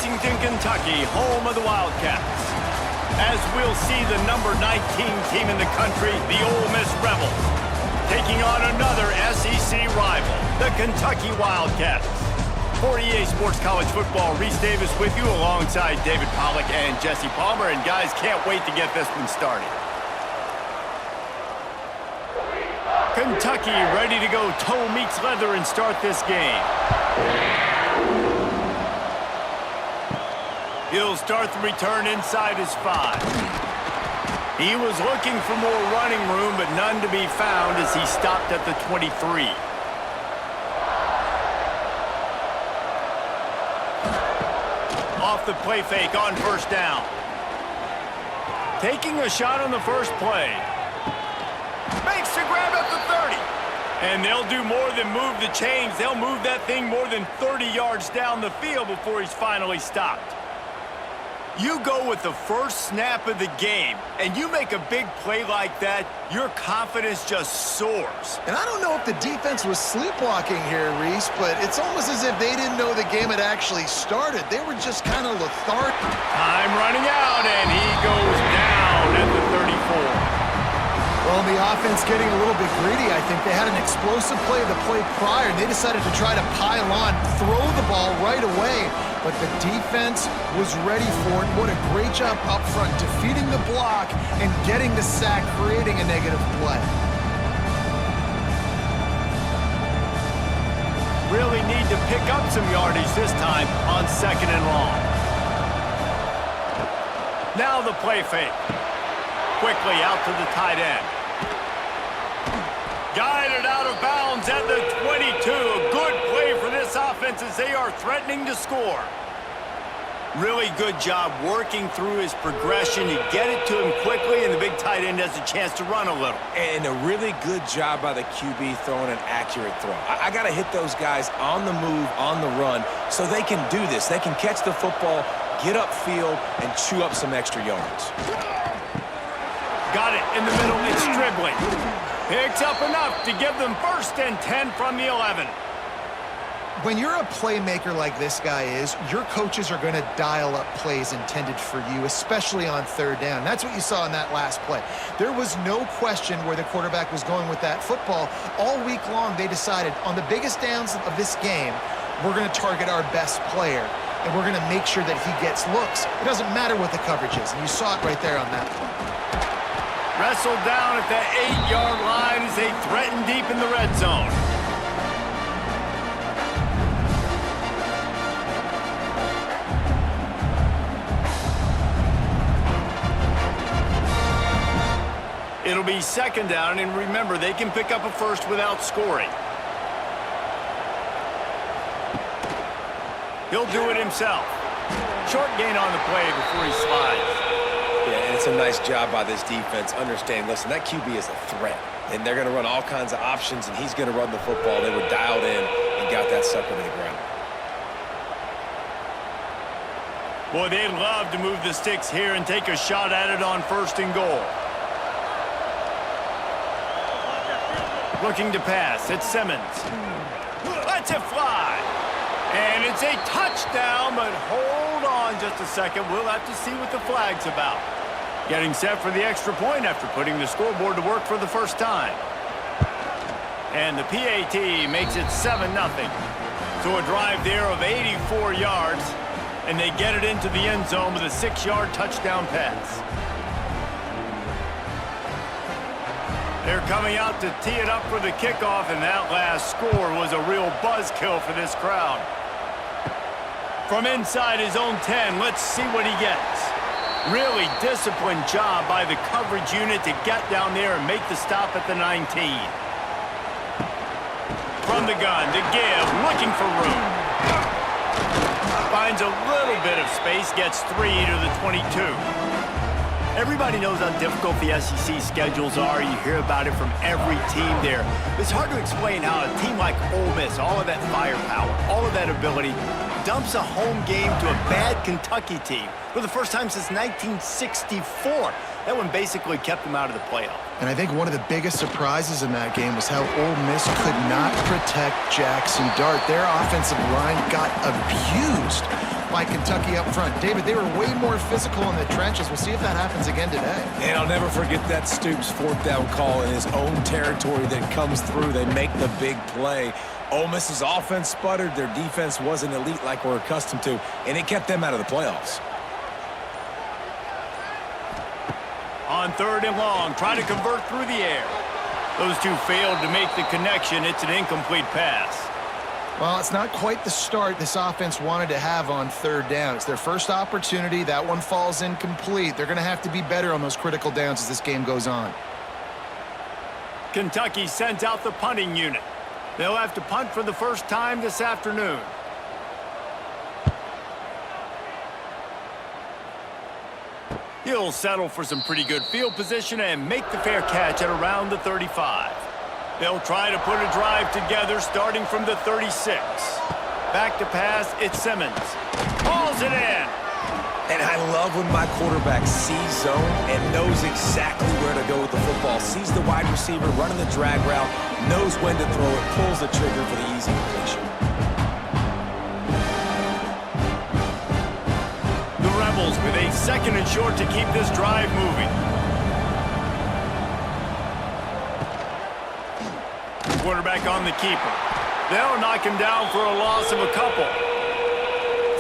Lexington, Kentucky, home of the Wildcats. As we'll see the number 19 team in the country, the Ole Miss Rebels, taking on another SEC rival, the Kentucky Wildcats. For EA Sports College Football, Reese Davis with you alongside David Pollack and Jesse Palmer. And guys, can't wait to get this one started. Kentucky ready to go toe meets leather and start this game. He'll start the return inside his 5. He was looking for more running room, but none to be found as he stopped at the 23. Off the play fake on first down. Taking a shot on the first play. Makes the grab at the 30. And they'll do more than move the chains. They'll move that thing more than 30 yards down the field before he's finally stopped. You go with the first snap of the game, and you make a big play like that, your confidence just soars. And I don't know if the defense was sleepwalking here, Reese, but it's almost as if they didn't know the game had actually started. They were just kind of lethargic. Time running out, and he goes down at the 34. Well, the offense getting a little bit greedy. I think they had an explosive play the play prior, and they decided to try to pile on, throw the ball right away. But the defense was ready for it. What a great job up front, defeating the block and getting the sack, creating a negative play. Really need to pick up some yardage this time on second and long. Now the play fake. Quickly out to the tight end. Guided out of bounds at the 22. A good play for this offense as they are threatening to score. Really good job working through his progression. You get it to him quickly, and the big tight end has a chance to run a little. And a really good job by the QB throwing an accurate throw. I got to hit those guys on the move, on the run, so they can do this. They can catch the football, get upfield, and chew up some extra yards. Got it in the middle. It's dribbling. Picks up enough to give them 1st and 10 from the 11. When you're a playmaker like this guy is, your coaches are going to dial up plays intended for you, especially on third down. That's what you saw in that last play. There was no question where the quarterback was going with that football. All week long, they decided on the biggest downs of this game, we're going to target our best player, and we're going to make sure that he gets looks. It doesn't matter what the coverage is, and you saw it right there on that play. Wrestled down at the 8-yard line as they threaten deep in the red zone. It'll be 2nd down, and remember, they can pick up a first without scoring. He'll do it himself. Short gain on the play before he slides. Yeah, and it's a nice job by this defense. Understand, listen, that QB is a threat. And they're going to run all kinds of options, and he's going to run the football. They were dialed in and got that sucker to the ground. Boy, they'd love to move the sticks here and take a shot at it on 1st and goal. Looking to pass. It's Simmons. Lets it fly. And it's a touchdown, but hold on just a second. We'll have to see what the flag's about. Getting set for the extra point after putting the scoreboard to work for the first time. And the PAT makes it 7-0. So a drive there of 84 yards, and they get it into the end zone with a 6-yard touchdown pass. They're coming out to tee it up for the kickoff, and that last score was a real buzzkill for this crowd. From inside his own 10, let's see what he gets. Really disciplined job by the coverage unit to get down there and make the stop at the 19. From the gun to give, looking for room. Finds a little bit of space, gets 3 to the 22. Everybody knows how difficult the SEC schedules are. You hear about it from every team there. It's hard to explain how a team like Ole Miss, all of that firepower, all of that ability, dumps a home game to a bad Kentucky team for the first time since 1964. That one basically kept them out of the playoff. And I think one of the biggest surprises in that game was how Ole Miss could not protect Jackson Dart. Their offensive line got abused by Kentucky up front. David, they were way more physical in the trenches. We'll see if that happens again today. And I'll never forget that Stoops fourth down call in his own territory that comes through. They make the big play. Ole Miss's offense sputtered. Their defense wasn't elite like we're accustomed to, and it kept them out of the playoffs. On 3rd and long, trying to convert through the air. Those two failed to make the connection. It's an incomplete pass. Well, it's not quite the start this offense wanted to have on 3rd down. It's their first opportunity. That one falls incomplete. They're going to have to be better on those critical downs as this game goes on. Kentucky sends out the punting unit. They'll have to punt for the first time this afternoon. He'll settle for some pretty good field position and make the fair catch at around the 35. They'll try to put a drive together starting from the 36. Back to pass, it's Simmons. Hauls it in. And I love when my quarterback sees zone and knows exactly where to go with the football. Sees the wide receiver running the drag route, knows when to throw it, pulls the trigger for the easy completion. The Rebels with a 2nd and short to keep this drive moving. Quarterback on the keeper. They'll knock him down for a loss of a couple.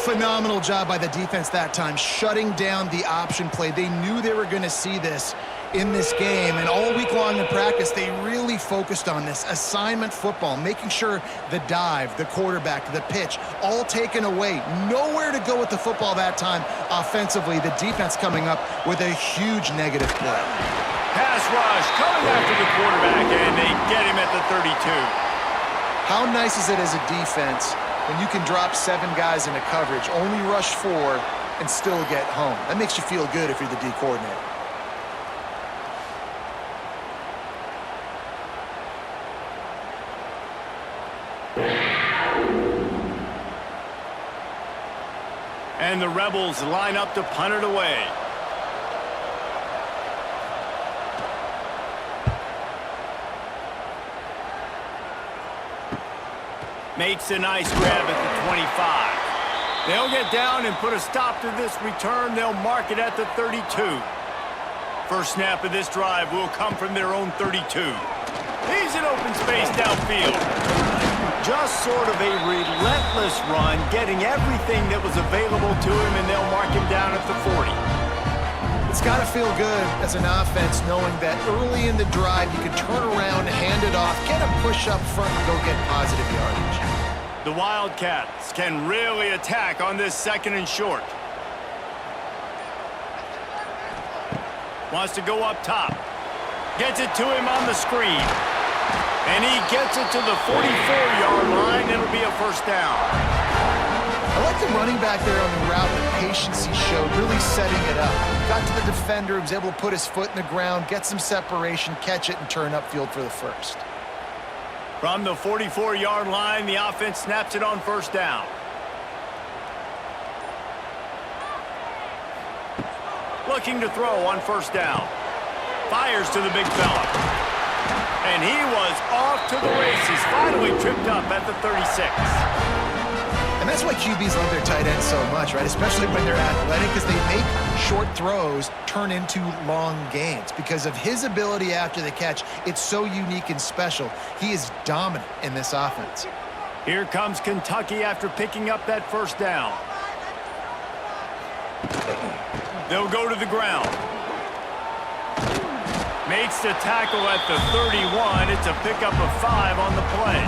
Phenomenal job by the defense that time, shutting down the option play. They knew they were going to see this in this game, and all week long in practice, they really focused on this assignment football, making sure the dive, the quarterback, the pitch, all taken away. Nowhere to go with the football that time offensively. The defense coming up with a huge negative play. Pass rush coming after the quarterback, and they get him at the 32. How nice is it as a defense when you can drop 7 guys into coverage, only rush 4, and still get home? That makes you feel good if you're the D coordinator. And the Rebels line up to punt it away. Makes a nice grab at the 25. They'll get down and put a stop to this return. They'll mark it at the 32. First snap of this drive will come from their own 32. He's in open space downfield. Just sort of a relentless run, getting everything that was available to him, and they'll mark him down at the 40. It's got to feel good as an offense knowing that early in the drive you can turn around, hand it off, get a push up front, and go get positive yardage. The Wildcats can really attack on this 2nd and short. Wants to go up top. Gets it to him on the screen. And he gets it to the 44-yard line. It'll be a first down. I like the running back there on the route, the patience he showed, really setting it up. Got to the defender, he was able to put his foot in the ground, get some separation, catch it, and turn upfield for the first. From the 44-yard line, the offense snaps it on first down. Looking to throw on first down. Fires to the big fella. And he was off to the races, finally tripped up at the 36. And that's why QBs love their tight ends so much, right? Especially when they're athletic, because they make short throws turn into long gains. Because of his ability after the catch, it's so unique and special. He is dominant in this offense. Here comes Kentucky after picking up that first down. They'll go to the ground. Makes the tackle at the 31. It's a pickup of 5 on the play.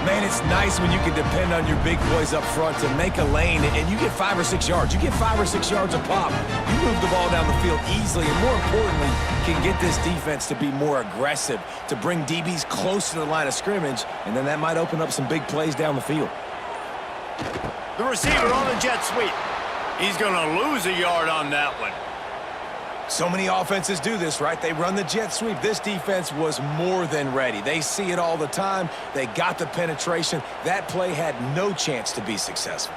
Man, it's nice when you can depend on your big boys up front to make a lane, and you get 5 or 6 yards. You get 5 or 6 yards a pop. You move the ball down the field easily, and more importantly, can get this defense to be more aggressive, to bring DBs close to the line of scrimmage, and then that might open up some big plays down the field. The receiver on the jet sweep. He's going to lose a yard on that one. So many offenses do this, right? They run the jet sweep. This defense was more than ready. They see it all the time. They got the penetration. That play had no chance to be successful.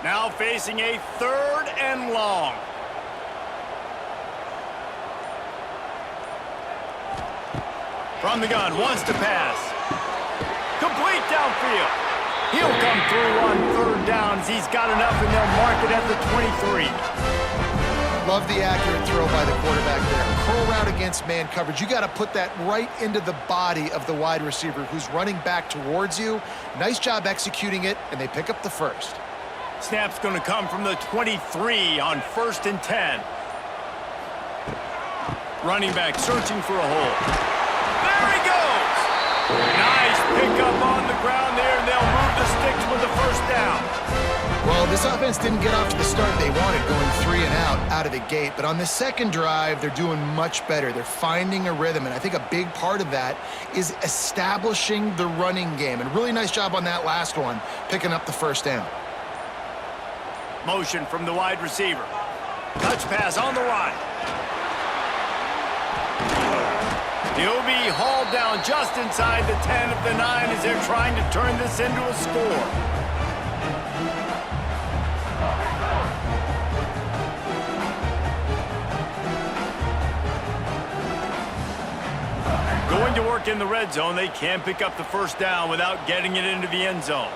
Now facing a 3rd and long. From the gun, wants to pass. Complete downfield. He'll come through on third down as he's got enough, and they'll mark it at the 23. Love the accurate throw by the quarterback there. Curl route against man coverage. You got to put that right into the body of the wide receiver who's running back towards you. Nice job executing it, and they pick up the first. Snap's going to come from the 23 on 1st and 10. Running back searching for a hole. There he goes! Nice pickup on the ground there, and they'll move the sticks with the first down. Well, this offense didn't get off to the start they wanted, going 3 and out of the gate. But on the second drive, they're doing much better. They're finding a rhythm, and I think a big part of that is establishing the running game. And really nice job on that last one, picking up the first down. Motion from the wide receiver. Touch pass on the run. He'll be hauled down just inside the 10 of the 9 as they're trying to turn this into a score. Going to work in the red zone, they can't pick up the first down without getting it into the end zone.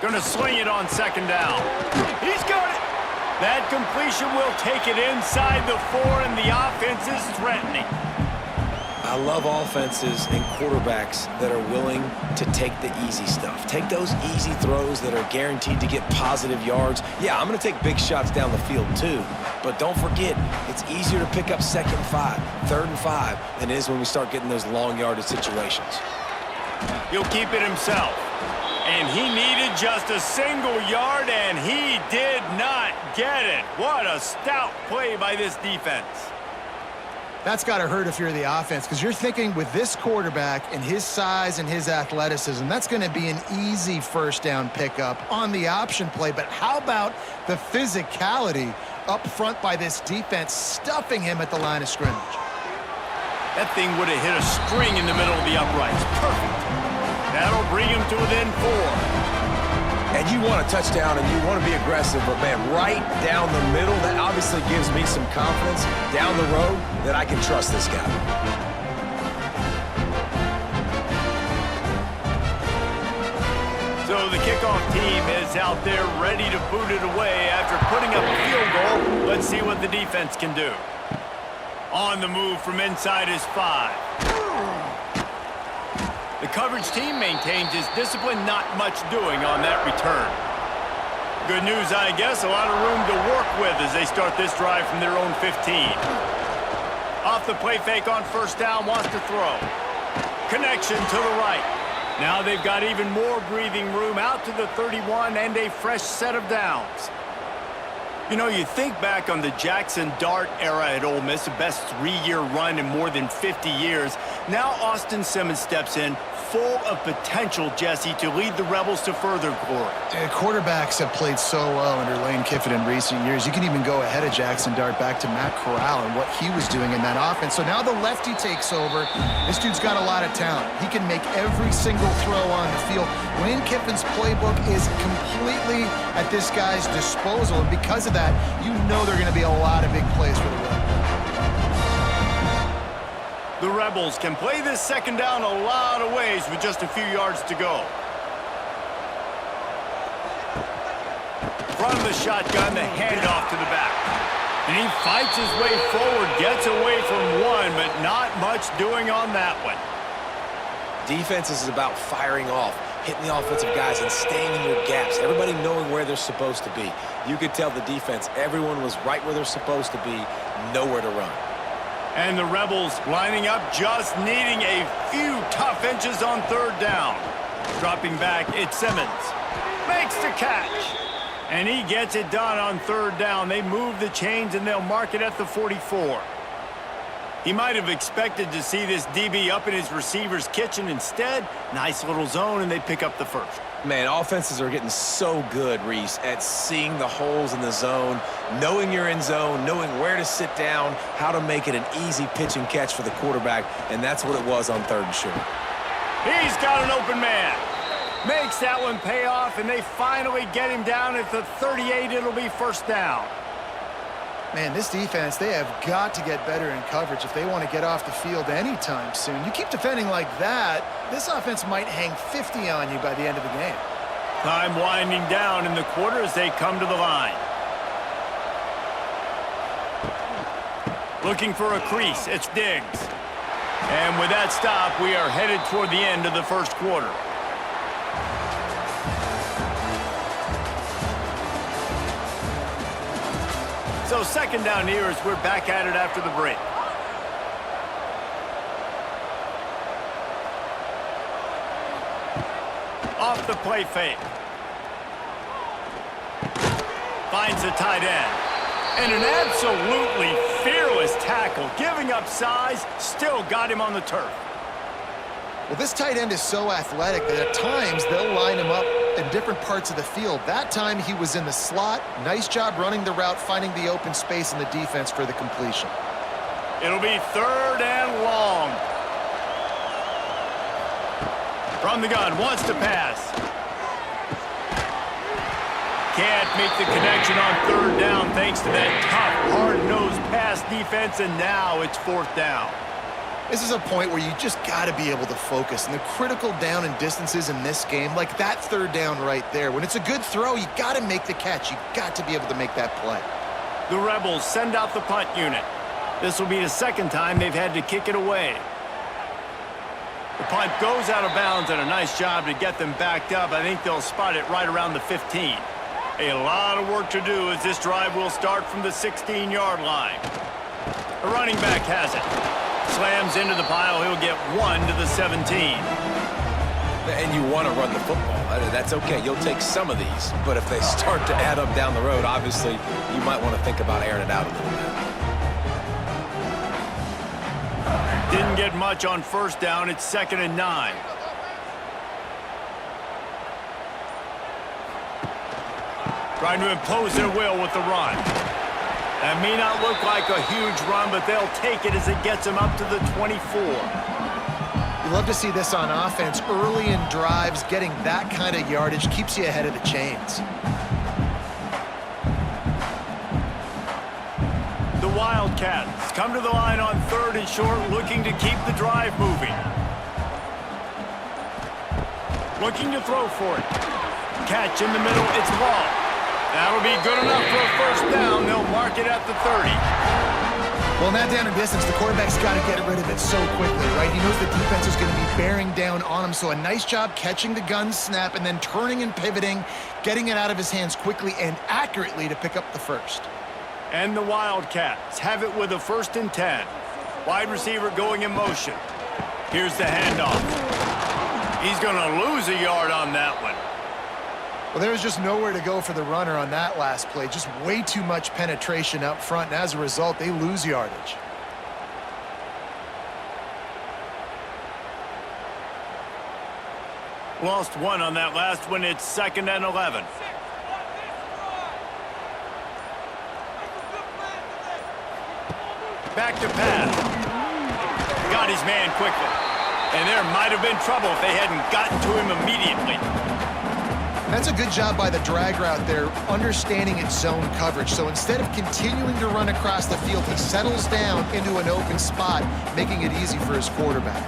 Going to sling it on second down. He's got it. That completion will take it inside the 4, and the offense is threatening. I love offenses and quarterbacks that are willing to take the easy stuff. Take those easy throws that are guaranteed to get positive yards. Yeah, I'm going to take big shots down the field too. But don't forget, it's easier to pick up 2nd and 5, 3rd and 5 than it is when we start getting those long yardage situations. He'll keep it himself. And he needed just a single yard, and he did not get it. What a stout play by this defense. That's got to hurt if you're the offense, because you're thinking with this quarterback and his size and his athleticism, that's going to be an easy first down pickup on the option play. But how about the physicality up front by this defense, stuffing him at the line of scrimmage? That thing would have hit a string in the middle of the uprights. Perfect. That'll bring him to within 4. And you want a touchdown and you want to be aggressive, but man, right down the middle, that obviously gives me some confidence down the road that I can trust this guy. So the kickoff team is out there ready to boot it away after putting up a field goal. Let's see what the defense can do. On the move from inside his 5. The coverage team maintains his discipline, not much doing on that return. Good news, I guess, a lot of room to work with as they start this drive from their own 15. Off the play fake on first down, wants to throw. Connection to the right. Now they've got even more breathing room out to the 31 and a fresh set of downs. You know, you think back on the Jackson Dart era at Ole Miss, the best 3-year run in more than 50 years. Now Austin Simmons steps in, full of potential, Jesse, to lead the Rebels to further glory. Quarterbacks have played so well under Lane Kiffin in recent years. You can even go ahead of Jackson Dart back to Matt Corral and what he was doing in that offense. So now the lefty takes over. This dude's got a lot of talent. He can make every single throw on the field. Lane Kiffin's playbook is completely at this guy's disposal, and because of that, you know there are going to be a lot of big plays for the Rebels. The Rebels can play this second down a lot of ways with just a few yards to go. Front of the shotgun, the handoff to the back. And he fights his way forward, gets away from one, but not much doing on that one. Defense is about firing off, hitting the offensive guys and staying in your gaps. Everybody knowing where they're supposed to be. You could tell the defense, everyone was right where they're supposed to be, nowhere to run. And the Rebels lining up, just needing a few tough inches on third down. Dropping back, it's Simmons. Makes the catch. And he gets it done on third down. They move the chains, and they'll mark it at the 44. He might have expected to see this DB up in his receiver's kitchen. Instead, nice little zone, and they pick up the first. Man, offenses are getting so good, Reese, at seeing the holes in the zone, knowing you're in zone, knowing where to sit down, how to make it an easy pitch and catch for the quarterback, and that's what it was on 3rd and short. He's got an open man. Makes that one pay off, and they finally get him down at the 38. It'll be first down. Man, this defense, they have got to get better in coverage if they want to get off the field anytime soon. You keep defending like that, this offense might hang 50 on you by the end of the game. Time winding down in the quarter as they come to the line. Looking for a crease, it's Diggs. And with that stop, we are headed toward the end of the first quarter. So second down here as we're back at it after the break. Off the play fake. Finds the tight end. And an absolutely fearless tackle. Giving up size, still got him on the turf. Well, this tight end is so athletic that at times they'll line him up in different parts of the field. That time he was in the slot. Nice job running the route, finding the open space in the defense for the completion. It'll be third and long. From the gun, wants to pass. Can't make the connection on third down thanks to that tough, hard-nosed pass defense, and now it's fourth down. This is a point where you just got to be able to focus. And the critical down and distances in this game, like that third down right there, when it's a good throw, you got to make the catch. You got to be able to make that play. The Rebels send out the punt unit. This will be the second time they've had to kick it away. The punt goes out of bounds, and a nice job to get them backed up. I think they'll spot it right around the 15. A lot of work to do as this drive will start from the 16-yard line. The running back has it. Slams into the pile. He'll get 1 to the 17. And you want to run the football. That's okay. You'll take some of these. But if they start to add up down the road, obviously, you might want to think about airing it out a little bit. Didn't get much on first down. It's 2nd and 9. Trying to impose their will with the run. That may not look like a huge run, but they'll take it as it gets them up to the 24. You love to see this on offense. Early in drives, getting that kind of yardage keeps you ahead of the chains. The Wildcats come to the line on 3rd and short, looking to keep the drive moving. Looking to throw for it. Catch in the middle, it's long. That'll be good enough for a first down. They'll mark it at the 30. Well, in that down and distance, the quarterback's got to get rid of it so quickly, right? He knows the defense is going to be bearing down on him, so a nice job catching the gun snap and then turning and pivoting, getting it out of his hands quickly and accurately to pick up the first. And the Wildcats have it with a 1st and 10. Wide receiver going in motion. Here's the handoff. He's going to lose a yard on that one. Well, there was just nowhere to go for the runner on that last play. Just way too much penetration up front, and as a result, they lose yardage. Lost 1 on that last one. It's 2nd and 11. Back to pass. Got his man quickly. And there might have been trouble if they hadn't gotten to him immediately. That's a good job by the drag route there, understanding its zone coverage. So instead of continuing to run across the field, he settles down into an open spot, making it easy for his quarterback.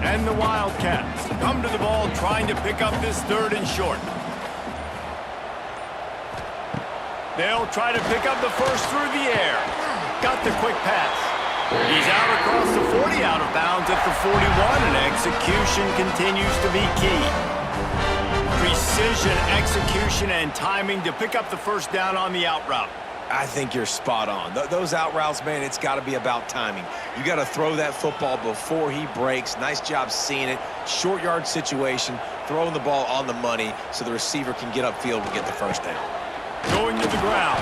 And the Wildcats come to the ball trying to pick up this 3rd and short. They'll try to pick up the first through the air. Got the quick pass. He's out across the 40, out of bounds at the 41, and execution continues to be key. Precision, execution, and timing to pick up the first down on the out route. I think you're spot on. Those out routes, man, it's got to be about timing. You got to throw that football before he breaks. Nice job seeing it. Short yard situation, throwing the ball on the money so the receiver can get upfield and get the first down. Going to the ground.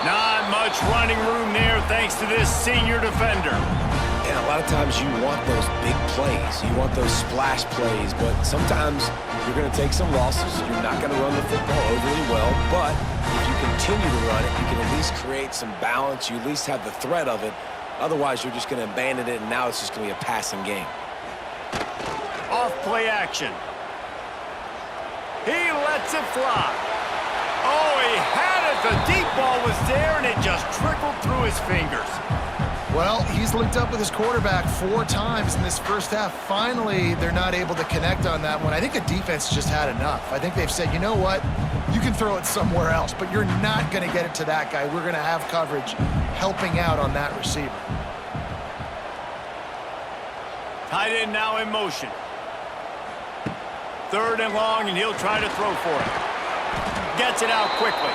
Not much running room there thanks to this senior defender. And a lot of times you want those big plays. You want those splash plays, but sometimes you're going to take some losses. You're not going to run the football overly well, but if you continue to run it, you can at least create some balance. You at least have the threat of it. Otherwise, you're just going to abandon it, and now it's just going to be a passing game. Off play action. He lets it fly. Oh, he had it. The deep ball was there, and it just trickled through his fingers. Well, he's linked up with his quarterback 4 times in this first half. Finally, they're not able to connect on that one. I think the defense just had enough. I think they've said, you know what? You can throw it somewhere else, but you're not going to get it to that guy. We're going to have coverage helping out on that receiver. Tight end now in motion. 3rd and long, and he'll try to throw for it. Gets it out quickly.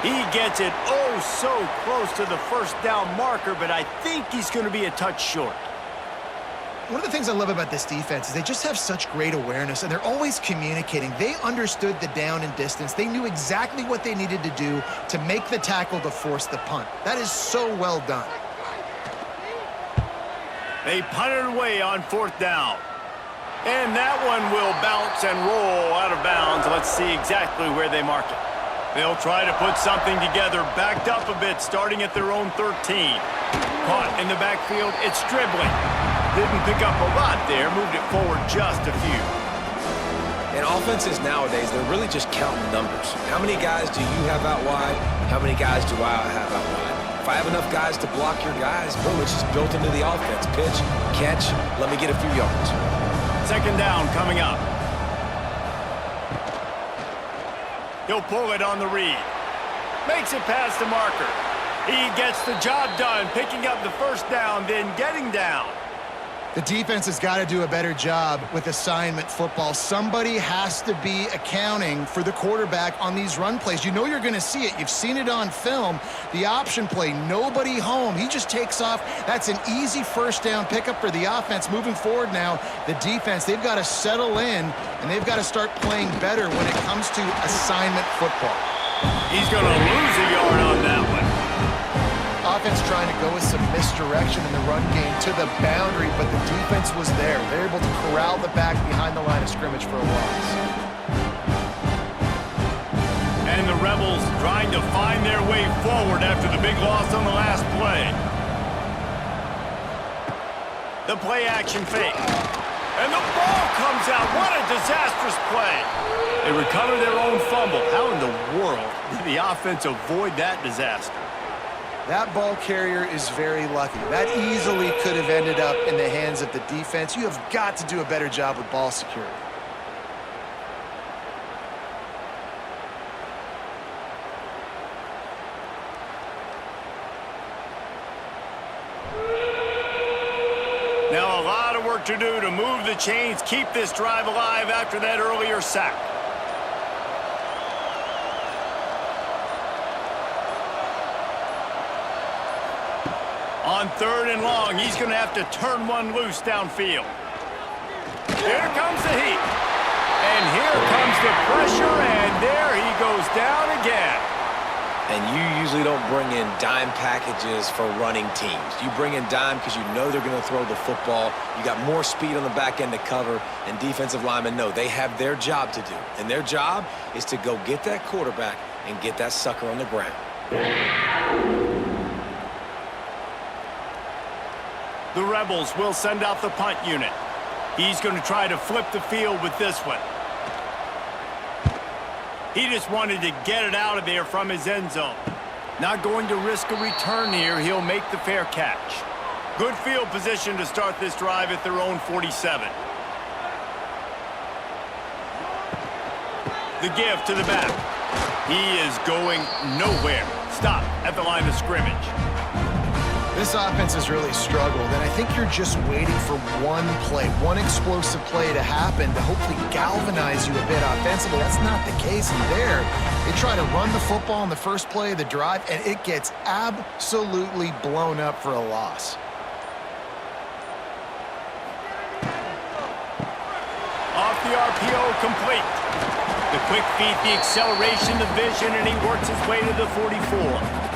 He gets it oh so close to the first down marker, but I think he's going to be a touch short. One of the things I love about this defense is they just have such great awareness, and they're always communicating. They understood the down and distance. They knew exactly what they needed to do to make the tackle to force the punt. That is so well done. They punted away on 4th down. And that one will bounce and roll out of bounds. Let's see exactly where they mark it. They'll try to put something together, backed up a bit, starting at their own 13. Caught in the backfield, it's dribbling. Didn't pick up a lot there, moved it forward just a few. And offenses nowadays, they're really just counting numbers. How many guys do you have out wide? How many guys do I have out wide? If I have enough guys to block your guys, boom, it's just built into the offense. Pitch, catch, let me get a few yards. 2nd down coming up. He'll pull it on the read. Makes it past the marker. He gets the job done, picking up the 1st down, then getting down. The defense has got to do a better job with assignment football. Somebody has to be accounting for the quarterback on these run plays. You know you're going to see it. You've seen it on film. The option play, nobody home. He just takes off. That's an easy 1st down pickup for the offense. Moving forward now, the defense, they've got to settle in, and they've got to start playing better when it comes to assignment football. He's going to lose a yard on that one. Offense trying to go with some misdirection in the run game to the boundary, but the defense was there. They're able to corral the back behind the line of scrimmage for a loss. And the Rebels trying to find their way forward after the big loss on the last play. The play action fake. And the ball comes out. What a disastrous play. They recover their own fumble. How in the world did the offense avoid that disaster? That ball carrier is very lucky. That easily could have ended up in the hands of the defense. You have got to do a better job with ball security. Now a lot of work to do to move the chains, keep this drive alive after that earlier sack. On 3rd and long, he's going to have to turn one loose downfield. Here comes the heat. And here comes the pressure, and there he goes down again. And you usually don't bring in dime packages for running teams. You bring in dime because you know they're going to throw the football. You got more speed on the back end to cover, and defensive linemen know they have their job to do. And their job is to go get that quarterback and get that sucker on the ground. The Rebels will send out the punt unit. He's going to try to flip the field with this one. He just wanted to get it out of there from his end zone. Not going to risk a return here. He'll make the fair catch. Good field position to start this drive at their own 47. The give to the back. He is going nowhere. Stop at the line of scrimmage. This offense has really struggled, and I think you're just waiting for one play, one explosive play to happen to hopefully galvanize you a bit offensively. That's not the case in there. They try to run the football on the first play of the drive, and it gets absolutely blown up for a loss. Off the RPO, complete. The quick feet, the acceleration, the vision, and he works his way to the 44.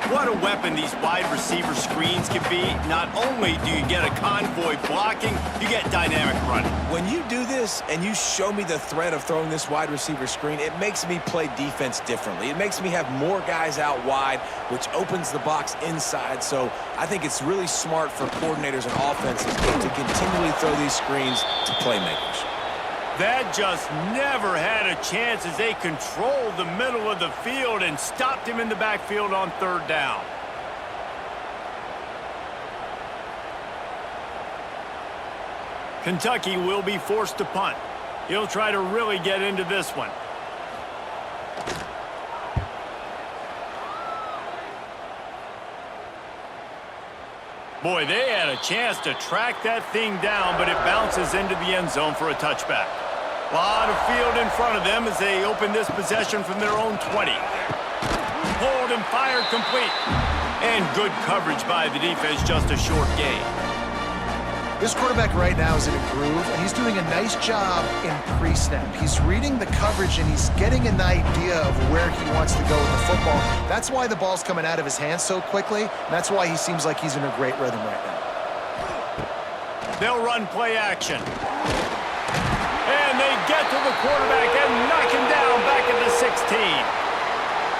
What a weapon these wide receiver screens can be. Not only do you get a convoy blocking, you get dynamic running. When you do this and you show me the threat of throwing this wide receiver screen, it makes me play defense differently. It makes me have more guys out wide, which opens the box inside. So I think it's really smart for coordinators and offenses to continually throw these screens to playmakers. That just never had a chance as they controlled the middle of the field and stopped him in the backfield on third down. Kentucky will be forced to punt. He'll try to really get into this one. Boy, they had a chance to track that thing down, but it bounces into the end zone for a touchback. A lot of field in front of them as they open this possession from their own 20. Pulled and fired complete. And good coverage by the defense, just a short gain. This quarterback right now is in a groove, and he's doing a nice job in pre-snap. He's reading the coverage, and he's getting an idea of where he wants to go with the football. That's why the ball's coming out of his hands so quickly, and that's why he seems like he's in a great rhythm right now. They'll run play action. And they get to the quarterback and knock him down back at the 16.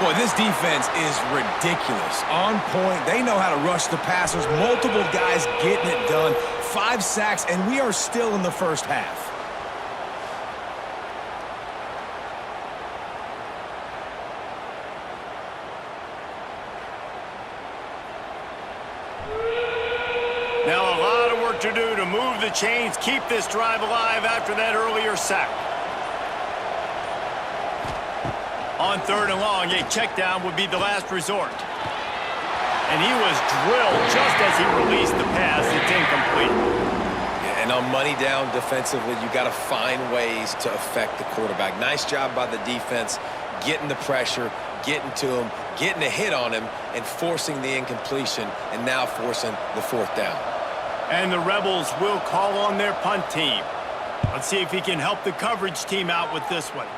Boy, this defense is ridiculous. On point. They know how to rush the passers. Multiple guys getting it done. 5 sacks, and we are still in the first half. Now a lot of work to do to move the chains, keep this drive alive after that earlier sack. On third and long, a check down would be the last resort. And he was drilled just as he released the pass. It's incomplete. Yeah, and on money down defensively, you got to find ways to affect the quarterback. Nice job by the defense, getting the pressure, getting to him, getting a hit on him, and forcing the incompletion, and now forcing the fourth down. And the Rebels will call on their punt team. Let's see if he can help the coverage team out with this one.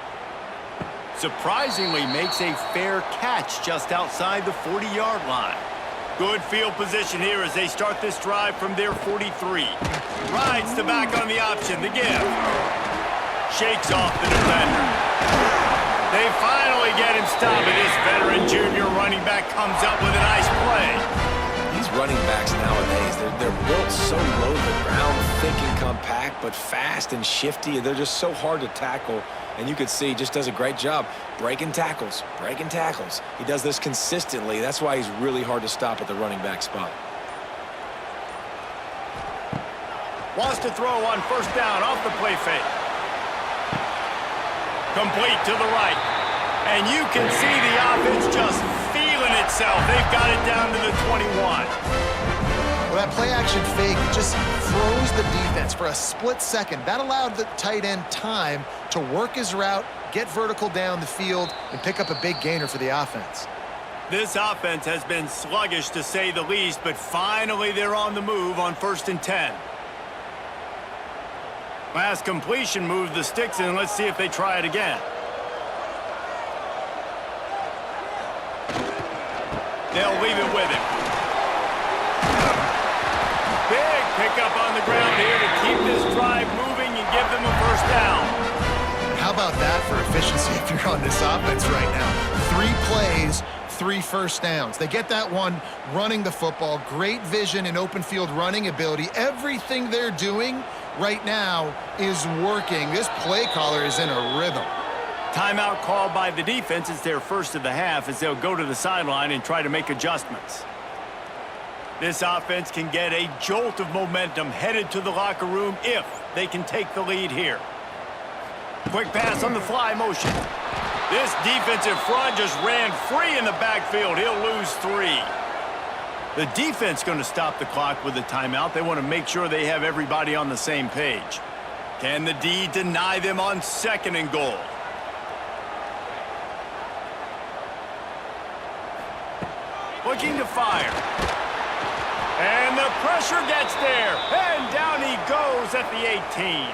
Surprisingly makes a fair catch just outside the 40-yard line. Good field position here as they start this drive from their 43. Rides the back on the option, the give. Shakes off the defender. They finally get him stopped, and this veteran junior running back comes up with a nice play. These running backs nowadays, they're built so low to the ground, thick and compact, but fast and shifty. They're just so hard to tackle. And you could see he just does a great job breaking tackles, breaking tackles. He does this consistently. That's why he's really hard to stop at the running back spot. Wants to throw on first down off the play fake. Complete to the right. And you can see the offense just feeling itself. They've got it down to the 21. Well, that play-action fake just froze the defense for a split second. That allowed the tight end time to work his route, get vertical down the field, and pick up a big gainer for the offense. This offense has been sluggish, to say the least, but finally they're on the move on 1st and 10. Last completion moved the sticks in. Let's see if they try it again. They'll leave it with him. Big pickup on the ground here to keep this drive moving and give them a first down. How about that for efficiency if you're on this offense right now? 3 plays, 3 first downs. They get that one running the football. Great vision and open field running ability. Everything they're doing right now is working. This play caller is in a rhythm. Timeout called by the defense. It's their first of the half as they'll go to the sideline and try to make adjustments. This offense can get a jolt of momentum headed to the locker room if they can take the lead here. Quick pass on the fly motion. This defensive front just ran free in the backfield. He'll lose 3. The defense going to stop the clock with a timeout. They want to make sure they have everybody on the same page. Can the D deny them on 2nd and goal? Looking to fire. And the pressure gets there. And down he goes at the 18.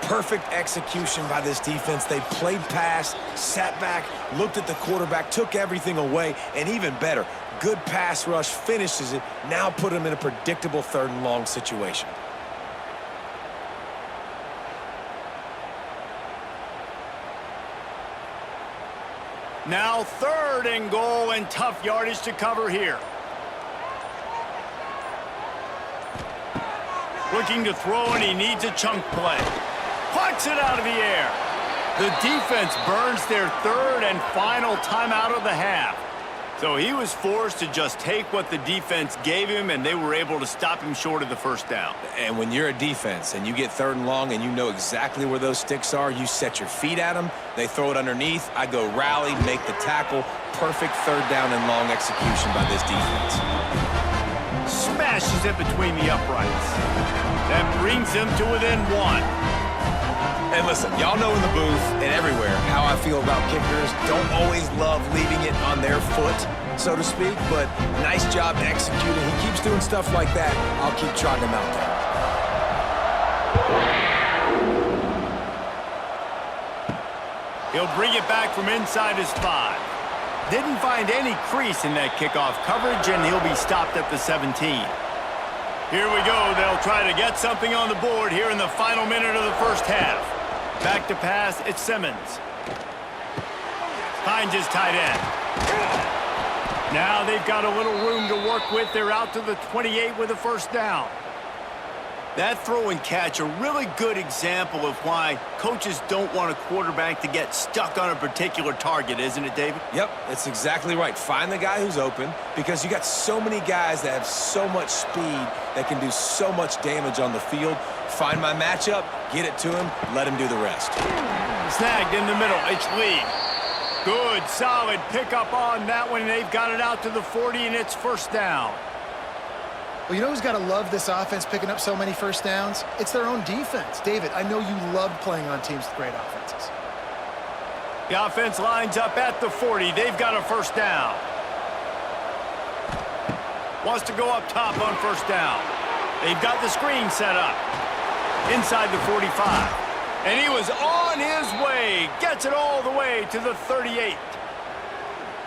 Perfect execution by this defense. They played pass, sat back, looked at the quarterback, took everything away, and even better, good pass rush, finishes it, now put him in a predictable 3rd and long situation. Now 3rd and goal and tough yardage to cover here. Looking to throw, and he needs a chunk play. Clock kicks it out of the air. The defense burns their third and final timeout of the half. So he was forced to just take what the defense gave him, and they were able to stop him short of the first down. And when you're a defense and you get 3rd and long and you know exactly where those sticks are, you set your feet at them, they throw it underneath, I go rally, make the tackle. Perfect 3rd down and long execution by this defense. Smashes it between the uprights. That brings him to within 1. And listen, y'all know in the booth and everywhere how I feel about kickers. Don't always love leaving it on their foot, so to speak, but nice job executing. He keeps doing stuff like that. I'll keep trotting him out there. He'll bring it back from inside his 5. Didn't find any crease in that kickoff coverage, and he'll be stopped at the 17. Here we go. They'll try to get something on the board here in the final minute of the first half. Back to pass, it's Simmons. Finds his tight end. Now they've got a little room to work with. They're out to the 28 with a first down. That throw and catch, a really good example of why coaches don't want a quarterback to get stuck on a particular target, isn't it, David? Yep, that's exactly right. Find the guy who's open, because you got so many guys that have so much speed that can do so much damage on the field. Find my matchup, get it to him, let him do the rest. Snagged in the middle, it's Lee. Good, solid pickup on that one. They've got it out to the 40, and it's first down. Well, you know who's got to love this offense picking up so many first downs? It's their own defense. David, I know you loved playing on teams with great offenses. The offense lines up at the 40. They've got a first down. Wants to go up top on first down. They've got the screen set up. Inside the 45. And he was on his way. Gets it all the way to the 38.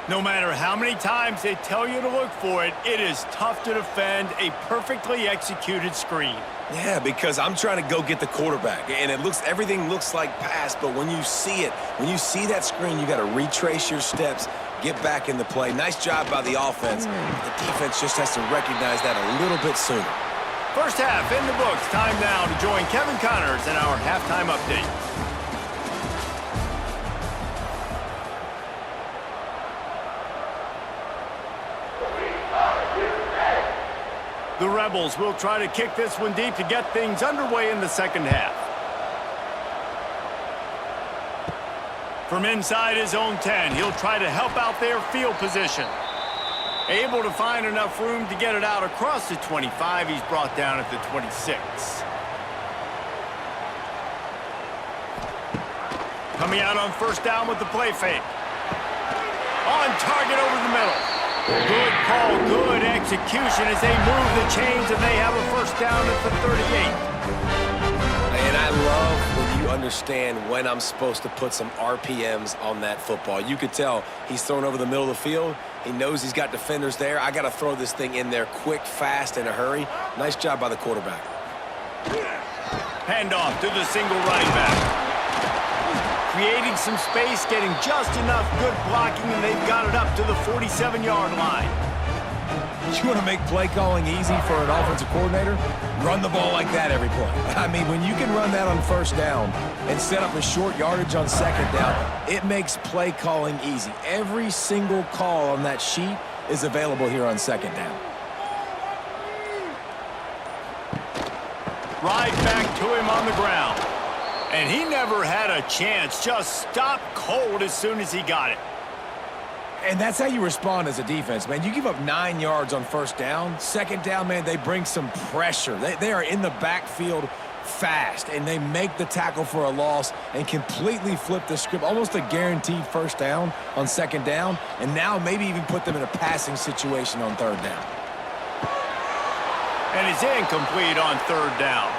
No matter how many times they tell you to look for it, it is tough to defend a perfectly executed screen. Yeah, because I'm trying to go get the quarterback, and everything looks like pass, but when you see it, when you see that screen, you got to retrace your steps, get back in the play. Nice job by the offense. The defense just has to recognize that a little bit sooner. First half in the books. Time now to join Kevin Connors in our halftime update. The Rebels will try to kick this one deep to get things underway in the second half. From inside his own 10, he'll try to help out their field position. Able to find enough room to get it out across the 25. He's brought down at the 26. Coming out on first down with the play fake. On target over the middle. Good call, good execution as they move the chains, and they have a first down at the 38. And I love when you understand when I'm supposed to put some RPMs on that football. You could tell he's thrown over the middle of the field. He knows he's got defenders there. I got to throw this thing in there quick, fast, in a hurry. Nice job by the quarterback. Handoff to the single running back. Creating some space, getting just enough good blocking, and they've got it up to the 47-yard line. You want to make play calling easy for an offensive coordinator? Run the ball like that every play. I mean, when you can run that on first down and set up a short yardage on second down, it makes play calling easy. Every single call on that sheet is available here on second down. Right back to him on the ground. And he never had a chance. Just stopped cold as soon as he got it. And that's how you respond as a defense, man. You give up 9 yards on first down. Second down, man, they bring some pressure. They are in the backfield fast, and they make the tackle for a loss and completely flip the script. Almost a guaranteed first down on second down, and now maybe even put them in a passing situation on third down. And it's incomplete on third down.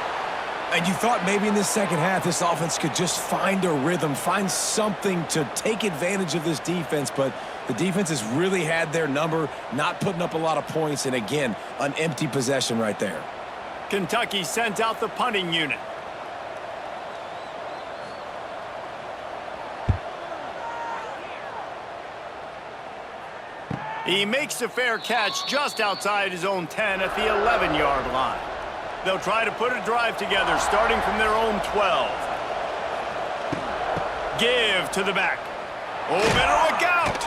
And you thought maybe in this second half this offense could just find a rhythm, find something to take advantage of this defense, but the defense has really had their number, not putting up a lot of points, and again, an empty possession right there. Kentucky sends out the punting unit. He makes the fair catch just outside his own 10 at the 11-yard line. They'll try to put a drive together starting from their own 12. give to the back. Oh, better look out.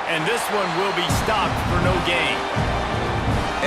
And this one will be stopped for no gain.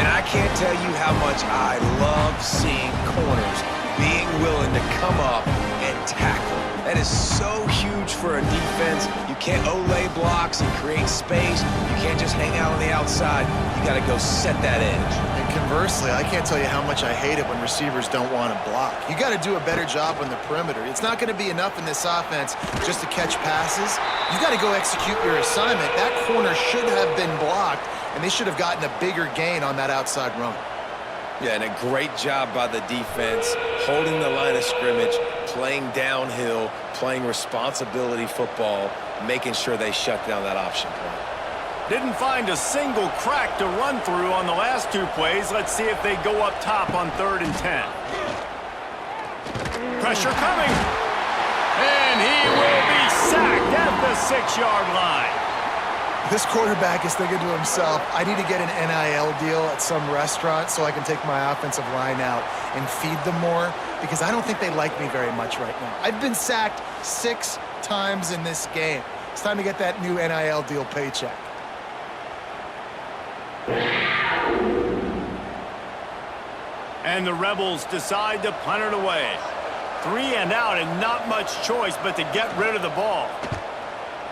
And I can't tell you how much I love seeing corners being willing to come up and tackle. That is so huge for a defense. You can't olay blocks and create space. You can't just hang out on the outside. You got to go set that edge. And conversely, I can't tell you how much I hate it when receivers don't want to block. You got to do a better job on the perimeter. It's not going to be enough in this offense just to catch passes. You got to go execute your assignment. That corner should have been blocked, and they should have gotten a bigger gain on that outside run. Yeah, and a great job by the defense, holding the line of scrimmage, playing downhill, playing responsibility football, making sure they shut down that option play. Didn't find a single crack to run through on the last two plays. Let's see if they go up top on 3rd and 10. Pressure coming. And he will be sacked at the 6-yard line. This quarterback is thinking to himself, I need to get an NIL deal at some restaurant so I can take my offensive line out and feed them more, because I don't think they like me very much right now. I've been sacked 6 times in this game. It's time to get that new NIL deal paycheck. And the Rebels decide to punt it away. 3 and out, and not much choice but to get rid of the ball.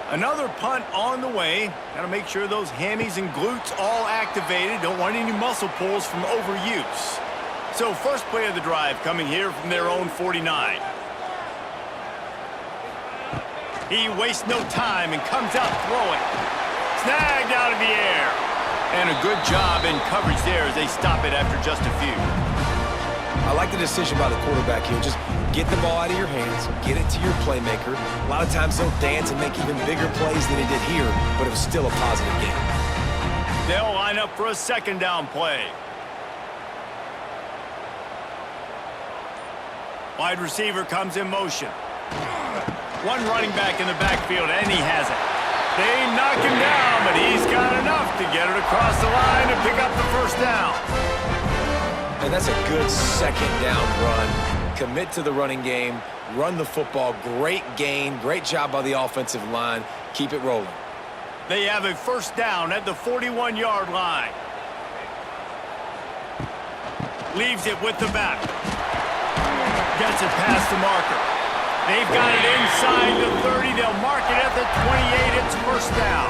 Another punt on the way. Got to make sure those hammies and glutes all activated. Don't want any muscle pulls from overuse. So first play of the drive coming here from their own 49. He wastes no time and comes out throwing. Snagged out of the air. And a good job in coverage there as they stop it after just a few. I like the decision by the quarterback here. Just get the ball out of your hands, get it to your playmaker. A lot of times they'll dance and make even bigger plays than he did here, but it was still a positive game. They'll line up for a 2nd down play. Wide receiver comes in motion. One running back in the backfield, and he has it. They knock him down, but he's got enough to get it across the line and pick up the 1st down. And that's a good 2nd down run. Commit to the running game, run the football, great gain, great job by the offensive line. Keep it rolling. They have a 1st down at the 41-yard line. Leaves it with the back. Gets it past the marker. They've got it inside the 30. They'll mark it at the 28. It's 1st down.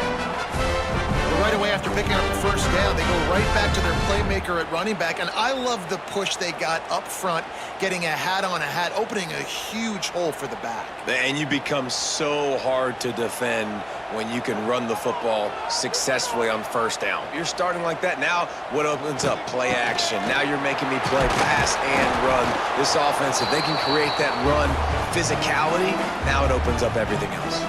Right away after picking up the 1st down, they go right back to their playmaker at running back. And I love the push they got up front, getting a hat on a hat, opening a huge hole for the back. And you become so hard to defend when you can run the football successfully on 1st down. You're starting like that. Now what opens up? Play action. Now you're making me play pass and run. This offense, if they can create that run physicality, now it opens up everything else.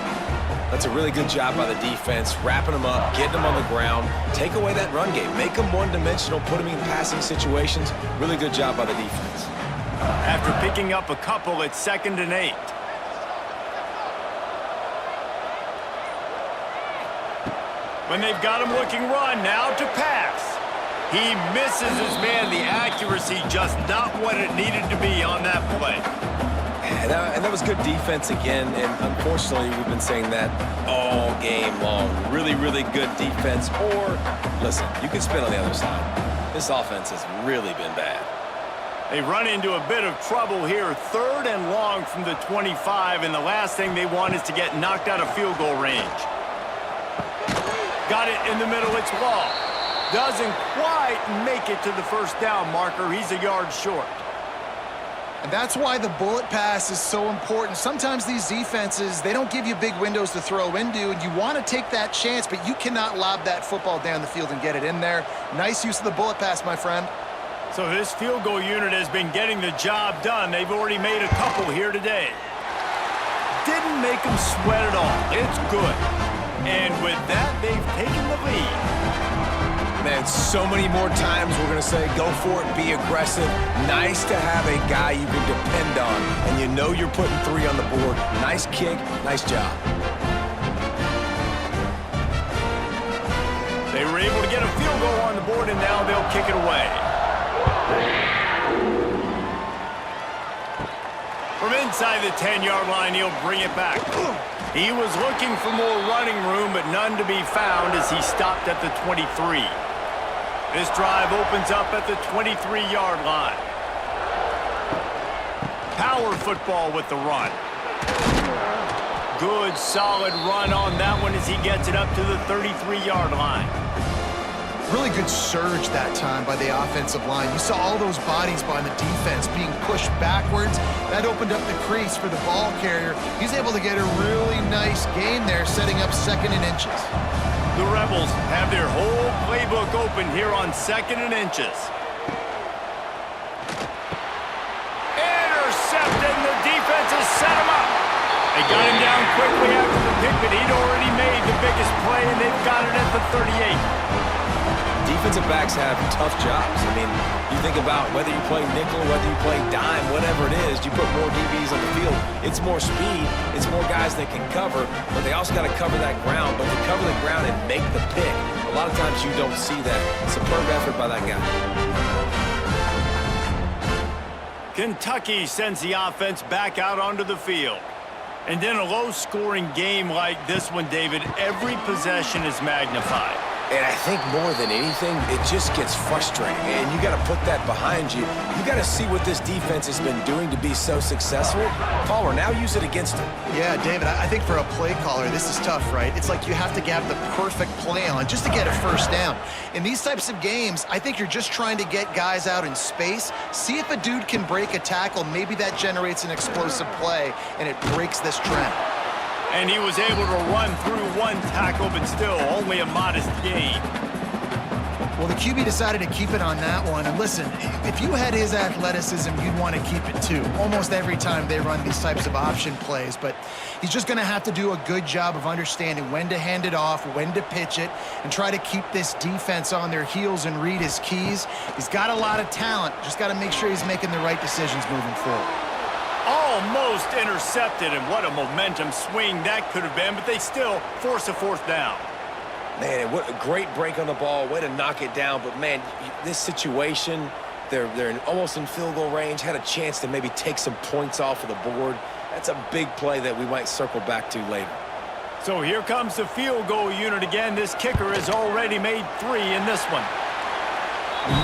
That's a really good job by the defense, wrapping them up, getting them on the ground, take away that run game, make them one-dimensional, put them in passing situations. Really good job by the defense. After picking up a couple, it's 2nd and 8. When they've got him looking run, now to pass. He misses his man. The accuracy just not what it needed to be on that play. And that was good defense again, and unfortunately we've been saying that all game long. Really, really good defense, or, listen, you can spin on the other side. This offense has really been bad. They run into a bit of trouble here, 3rd and long from the 25, and the last thing they want is to get knocked out of field goal range. Got it in the middle, it's Law. Doesn't quite make it to the 1st down marker. He's a yard short. And that's why the bullet pass is so important. Sometimes these defenses, they don't give you big windows to throw into, and you want to take that chance, but you cannot lob that football down the field and get it in there. Nice use of the bullet pass, my friend. So this field goal unit has been getting the job done. They've already made a couple here today. Didn't make them sweat at all. It's good. And with that, they've taken the lead. Man, so many more times we're going to say, go for it, be aggressive. Nice to have a guy you can depend on, and you know you're putting 3 on the board. Nice kick, nice job. They were able to get a field goal on the board, and now they'll kick it away. From inside the 10-yard line, he'll bring it back. He was looking for more running room, but none to be found as he stopped at the 23. This drive opens up at the 23-yard line. Power football with the run. Good, solid run on that one as he gets it up to the 33-yard line. Really good surge that time by the offensive line. You saw all those bodies by the defense being pushed backwards. That opened up the crease for the ball carrier. He's able to get a really nice gain there, setting up 2nd and inches. The Rebels have their whole playbook open here on 2nd and inches. Intercepted, and the defense has set him up. They got him down quickly after the pick, but he'd already made the biggest play, and they've got it at the 38. Defensive backs have tough jobs. I mean, you think about whether you play nickel, whether you play dime, whatever it is, you put more DBs on the field. It's more speed. It's more guys that can cover, but they also got to cover that ground. But to cover the ground and make the pick, a lot of times you don't see that. Superb effort by that guy. Kentucky sends the offense back out onto the field. And in a low-scoring game like this one, David, every possession is magnified. And I think more than anything, it just gets frustrating. And you got to put that behind you. You got to see what this defense has been doing to be so successful. Caller, now use it against them. Yeah, David, I think for a play caller, this is tough, right? It's like you have to have the perfect play on just to get a first down. In these types of games, I think you're just trying to get guys out in space, see if a dude can break a tackle. Maybe that generates an explosive play, and it breaks this trend. And he was able to run through one tackle, but still only a modest gain. Well, the QB decided to keep it on that one. And listen, if you had his athleticism, you'd want to keep it too. Almost every time they run these types of option plays. But he's just going to have to do a good job of understanding when to hand it off, when to pitch it, and try to keep this defense on their heels and read his keys. He's got a lot of talent. Just got to make sure he's making the right decisions moving forward. Almost intercepted, and what a momentum swing that could have been, but they still force a 4th down. Man, what a great break on the ball. Way to knock it down. But, man, this situation, they're almost in field goal range, had a chance to maybe take some points off of the board. That's a big play that we might circle back to later. So here comes the field goal unit again. This kicker has already made 3 in this one.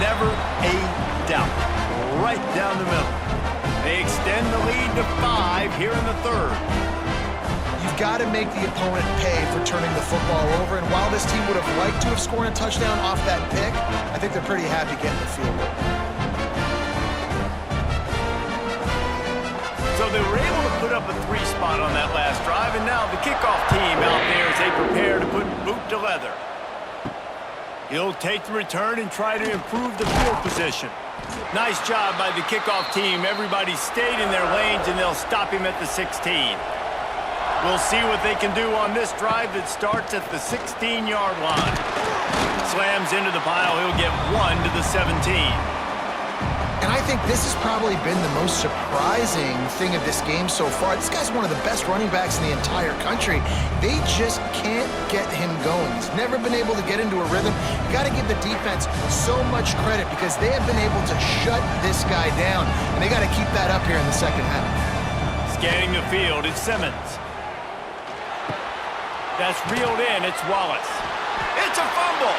Never a doubt. Right down the middle. They extend the lead to 5 here in the 3rd. You've got to make the opponent pay for turning the football over, and while this team would have liked to have scored a touchdown off that pick, I think they're pretty happy getting the field goal. So they were able to put up a 3 spot on that last drive, and now the kickoff team out there as they prepare to put boot to leather. He'll take the return and try to improve the field position. Nice job by the kickoff team. Everybody stayed in their lanes, and they'll stop him at the 16. We'll see what they can do on this drive that starts at the 16-yard line. Slams into the pile. He'll get 1 to the 17. And I think this has probably been the most surprising thing of this game so far. This guy's one of the best running backs in the entire country. They just can't get him going. He's never been able to get into a rhythm. You got to give the defense so much credit because they have been able to shut this guy down, and they got to keep that up here in the second half. Scanning the field, it's Simmons. That's reeled in, it's Wallace. It's a fumble.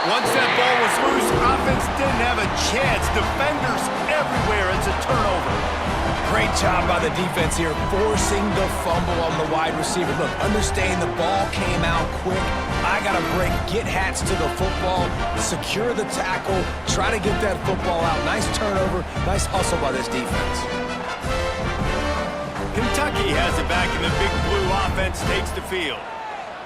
Once that ball was loose, offense didn't have a chance. Defenders everywhere. It's a turnover. Great job by the defense here, forcing the fumble on the wide receiver. Look, understand the ball came out quick. I got to break, get hats to the football, secure the tackle, try to get that football out. Nice turnover, nice hustle by this defense. Kentucky has it back, and the big blue offense takes the field.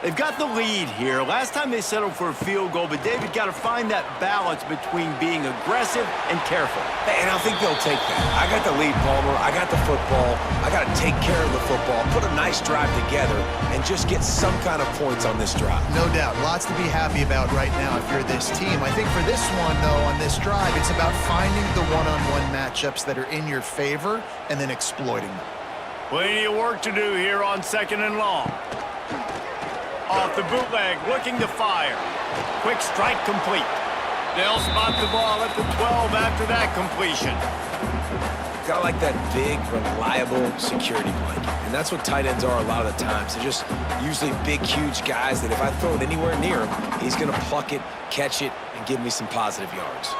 They've got the lead here. Last time they settled for a field goal, but David got to find that balance between being aggressive and careful. And I think they'll take that. I got the lead, Palmer. I got the football. I got to take care of the football, put a nice drive together, and just get some kind of points on this drive. No doubt. Lots to be happy about right now if you're this team. I think for this one, though, on this drive, it's about finding the one-on-one matchups that are in your favor and then exploiting them. Plenty of work to do here on 2nd and long. Off the bootleg, looking to fire. Quick strike complete. They'll spot the ball at the 12 after that completion. Got to like that big, reliable security blanket. And that's what tight ends are a lot of the times. They're just usually big, huge guys that if I throw it anywhere near him, he's going to pluck it, catch it, and give me some positive yards.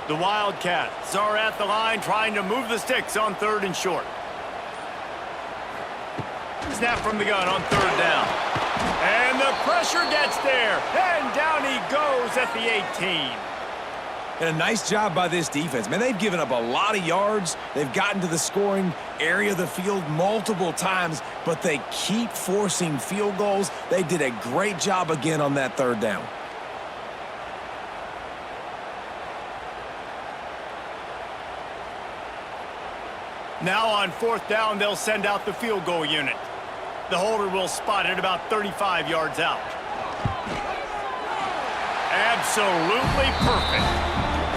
The Wildcats are at the line trying to move the sticks on 3rd and short. Snap from the gun on 3rd down. And the pressure gets there. And down he goes at the 18. And a nice job by this defense. Man, they've given up a lot of yards. They've gotten to the scoring area of the field multiple times, but they keep forcing field goals. They did a great job again on that 3rd down. Now on 4th down, they'll send out the field goal unit. The holder will spot it about 35 yards out. Absolutely perfect.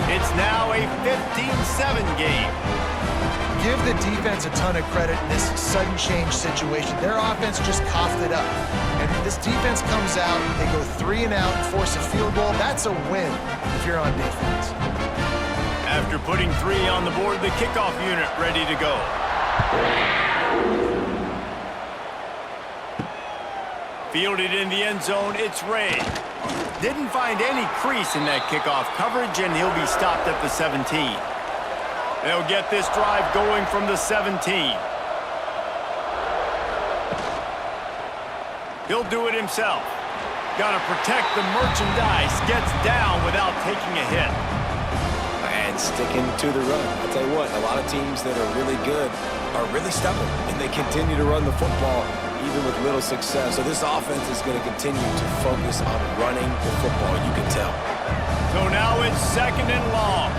It's now a 15-7 game. Give the defense a ton of credit in this sudden change situation. Their offense just coughed it up. And this defense comes out, they go 3 and out, force a field goal. That's a win if you're on defense. After putting 3 on the board, the kickoff unit ready to go. Fielded in the end zone, it's Ray. Didn't find any crease in that kickoff coverage, and he'll be stopped at the 17. They'll get this drive going from the 17. He'll do it himself. Got to protect the merchandise. Gets down without taking a hit. And sticking to the run. I'll tell you what, a lot of teams that are really good are really stubborn, and they continue to run the football even with little success. So this offense is going to continue to focus on running the football, you can tell. So now it's 2nd and long.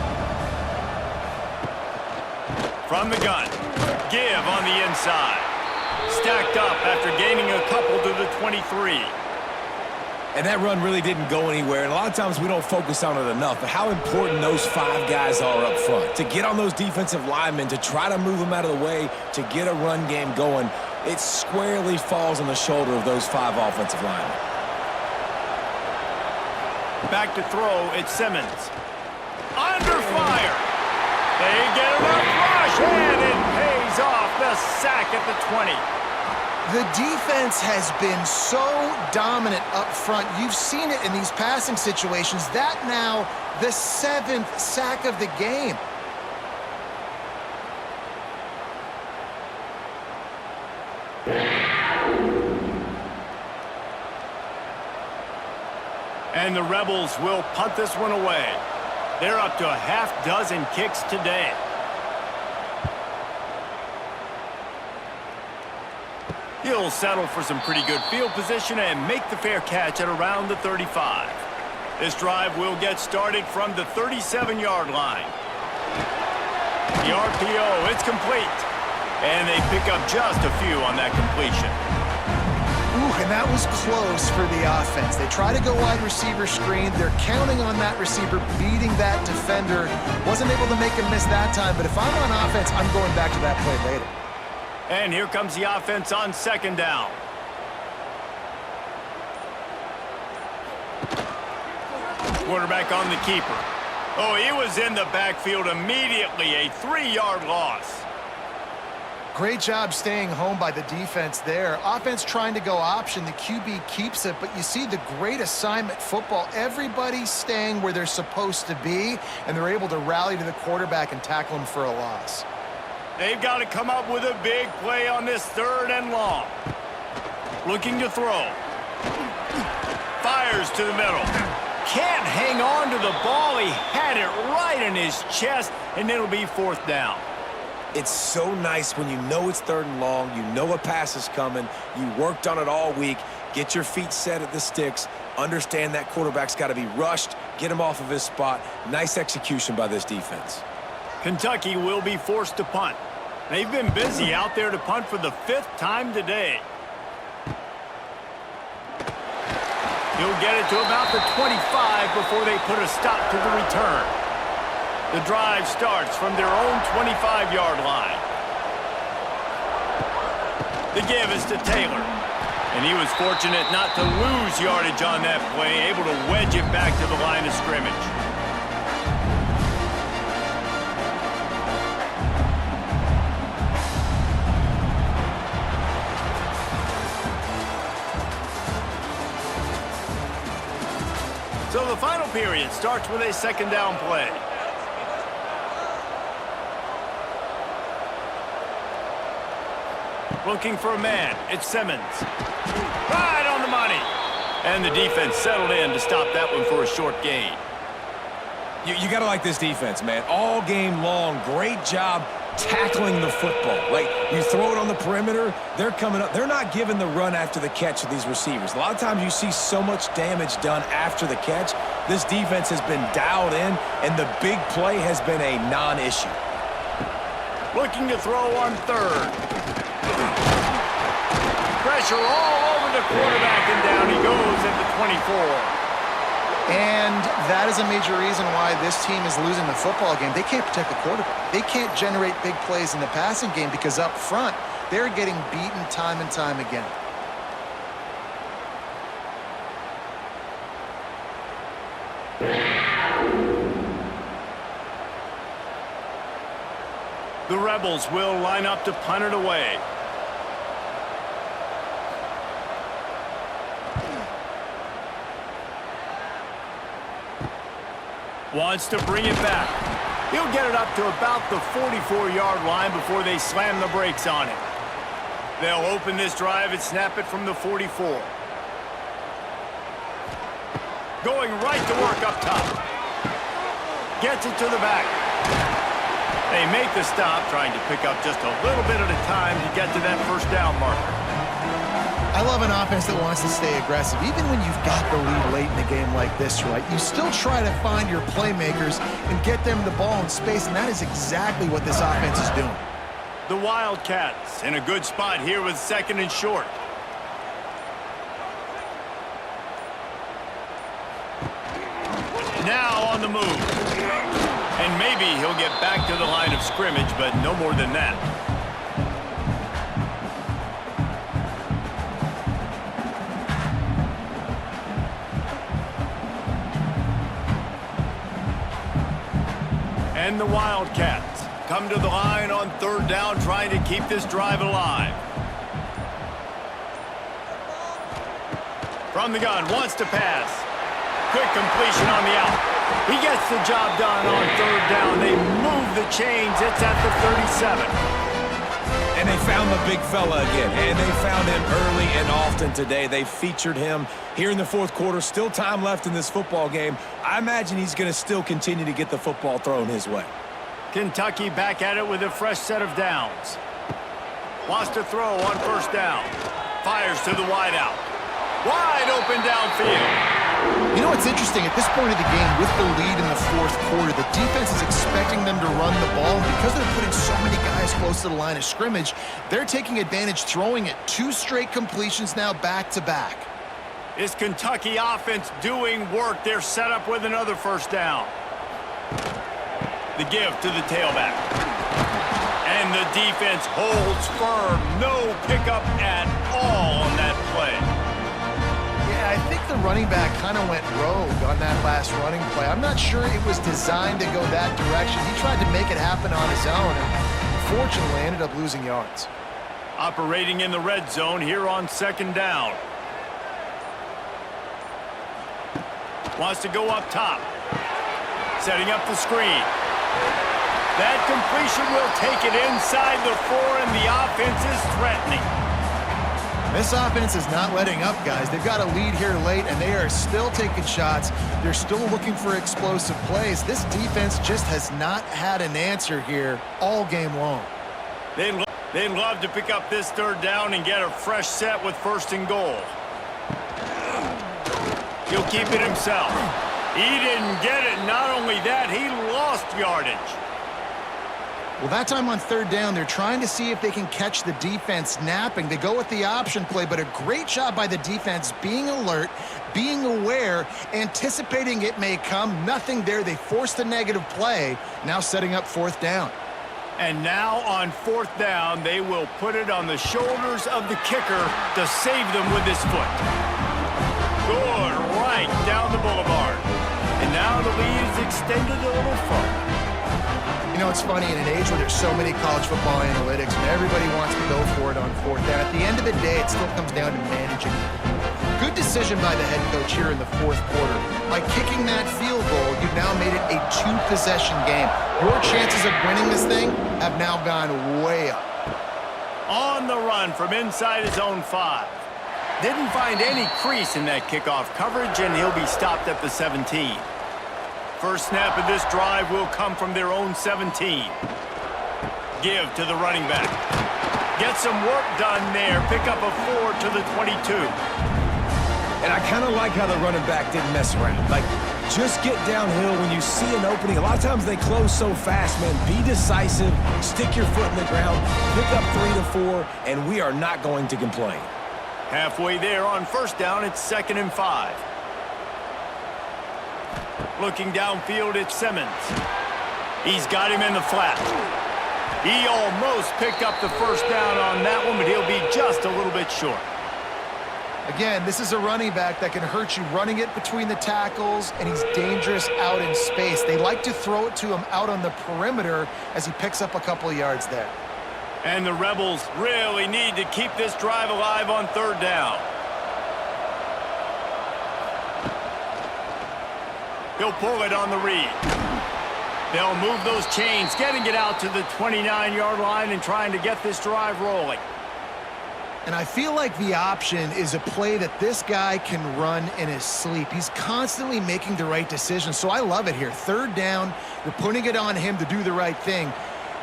From the gun, give on the inside. Stacked up after gaining a couple to the 23. And that run really didn't go anywhere, and a lot of times we don't focus on it enough, but how important those 5 guys are up front. To get on those defensive linemen, to try to move them out of the way, to get a run game going, it squarely falls on the shoulder of those 5 offensive linemen. Back to throw, it's Simmons. Under fire. They get enough rush, and it pays off. The sack at the 20. The defense has been so dominant up front. You've seen it in these passing situations. That now the 7th sack of the game. And the Rebels will punt this one away. They're up to a half-dozen kicks today. He'll settle for some pretty good field position and make the fair catch at around the 35. This drive will get started from the 37-yard line. The RPO, it's complete. And they pick up just a few on that completion. Ooh, and that was close for the offense. They try to go wide receiver screen. They're counting on that receiver beating that defender. Wasn't able to make him miss that time, but if I'm on offense, I'm going back to that play later. And here comes the offense on 2nd down. Quarterback on the keeper. Oh, he was in the backfield immediately. A 3-yard loss. Great job staying home by the defense there. Offense trying to go option. The QB keeps it, but you see the great assignment football. Everybody's staying where they're supposed to be, and they're able to rally to the quarterback and tackle him for a loss. They've got to come up with a big play on this 3rd and long. Looking to throw. Fires to the middle. Can't hang on to the ball. He had it right in his chest, and it'll be 4th down. It's so nice when you know it's 3rd and long, you know a pass is coming, you worked on it all week, get your feet set at the sticks, understand that quarterback's got to be rushed, get him off of his spot. Nice execution by this defense. Kentucky will be forced to punt. They've been busy out there to punt for the 5th time today. He'll get it to about the 25 before they put a stop to the return. The drive starts from their own 25-yard line. The give is to Taylor. And he was fortunate not to lose yardage on that play, able to wedge it back to the line of scrimmage. So the final period starts with a second down play. Looking for a man. It's Simmons. Right on the money. And the defense settled in to stop that one for a short gain. You got to like this defense, man. All game long, great job tackling the football. Like, you throw it on the perimeter, they're coming up. They're not giving the run after the catch to these receivers. A lot of times you see so much damage done after the catch. This defense has been dialed in, and the big play has been a non-issue. Looking to throw on third. Pressure all over the quarterback, and down he goes at the 24. And that is a major reason why this team is losing the football game. They can't protect the quarterback. They can't generate big plays in the passing game because up front, they're getting beaten time and time again. The Rebels will line up to punt it away. Wants to bring it back. He'll get it up to about the 44-yard line before they slam the brakes on it. They'll open this drive and snap it from the 44. Going right to work up top. Gets it to the back. They make the stop, trying to pick up just a little bit at a time to get to that first down marker. I love an offense that wants to stay aggressive. Even when you've got the lead late in the game like this, right, you still try to find your playmakers and get them the ball in space, and that is exactly what this offense is doing. The Wildcats in a good spot here with second and short. Now on the move. And maybe he'll get back to the line of scrimmage, but no more than that. And the Wildcats come to the line on third down, trying to keep this drive alive. From the gun, wants to pass. Quick completion on the out. He gets the job done on third down. They move the chains. It's at the 37. And they found the big fella again, and they found him early and often today. They featured him here in the fourth quarter. Still time left in this football game. I imagine he's going to still continue to get the football thrown his way. Kentucky back at it with a fresh set of downs. Wants to throw on first down. Fires to the wideout. Wide open downfield. You know what's interesting? At this point of the game, with the lead in the fourth quarter, the defense is expecting them to run the ball. And because they're putting so many guys close to the line of scrimmage, they're taking advantage, throwing it 2 straight completions now back-to-back. Is Kentucky offense doing work? They're set up with another first down. The give to the tailback. And the defense holds firm. No pickup at all on that play. Yeah, I think the running back kind of went rogue on that last running play. I'm not sure it was designed to go that direction. He tried to make it happen on his own, and unfortunately ended up losing yards. Operating in the red zone here on second down. Wants to go up top. Setting up the screen. That completion will take it inside the 4, and the offense is threatening. This offense is not letting up, guys. They've got a lead here late, and they are still taking shots. They're still looking for explosive plays. This defense just has not had an answer here all game long. They'd love to pick up this third down and get a fresh set with first and goal. He'll keep it himself. He didn't get it. Not only that, he lost yardage. Well, that time on third down, they're trying to see if they can catch the defense napping. They go with the option play, but a great job by the defense being alert, being aware, anticipating it may come. Nothing there. They forced the negative play, now setting up fourth down. And now on fourth down, they will put it on the shoulders of the kicker to save them with his foot. Good, right down the boulevard. And now the lead is extended a little further. You know, it's funny, in an age where there's so many college football analytics and everybody wants to go for it on fourth down, at the end of the day, it still comes down to managing. Good Good decision by the head coach here in the fourth quarter. By kicking that field goal, you've now made it a two-possession game. Your chances of winning this thing have now gone way up. On the run from inside his own 5. Didn't find any crease in that kickoff coverage, and he'll be stopped at the 17. First snap of this drive will come from their own 17. Give to the running back. Get some work done there. Pick up a 4 to the 22. And I kind of like how the running back didn't mess around. Like, just get downhill when you see an opening. A lot of times they close so fast, man. Be decisive, stick your foot in the ground, pick up 3 to 4, and we are not going to complain. Halfway there on first down, it's 2nd and 5. Looking downfield, it's Simmons. He's got him in the flat. He almost picked up the first down on that one, but he'll be just a little bit short. Again, this is a running back that can hurt you running it between the tackles, and he's dangerous out in space. They like to throw it to him out on the perimeter as he picks up a couple of yards there. And the Rebels really need to keep this drive alive on third down. He'll pull it on the read. They'll move those chains, getting it out to the 29-yard line and trying to get this drive rolling. And I feel like the option is a play that this guy can run in his sleep. He's constantly making the right decision, so I love it here. Third down, you're putting it on him to do the right thing.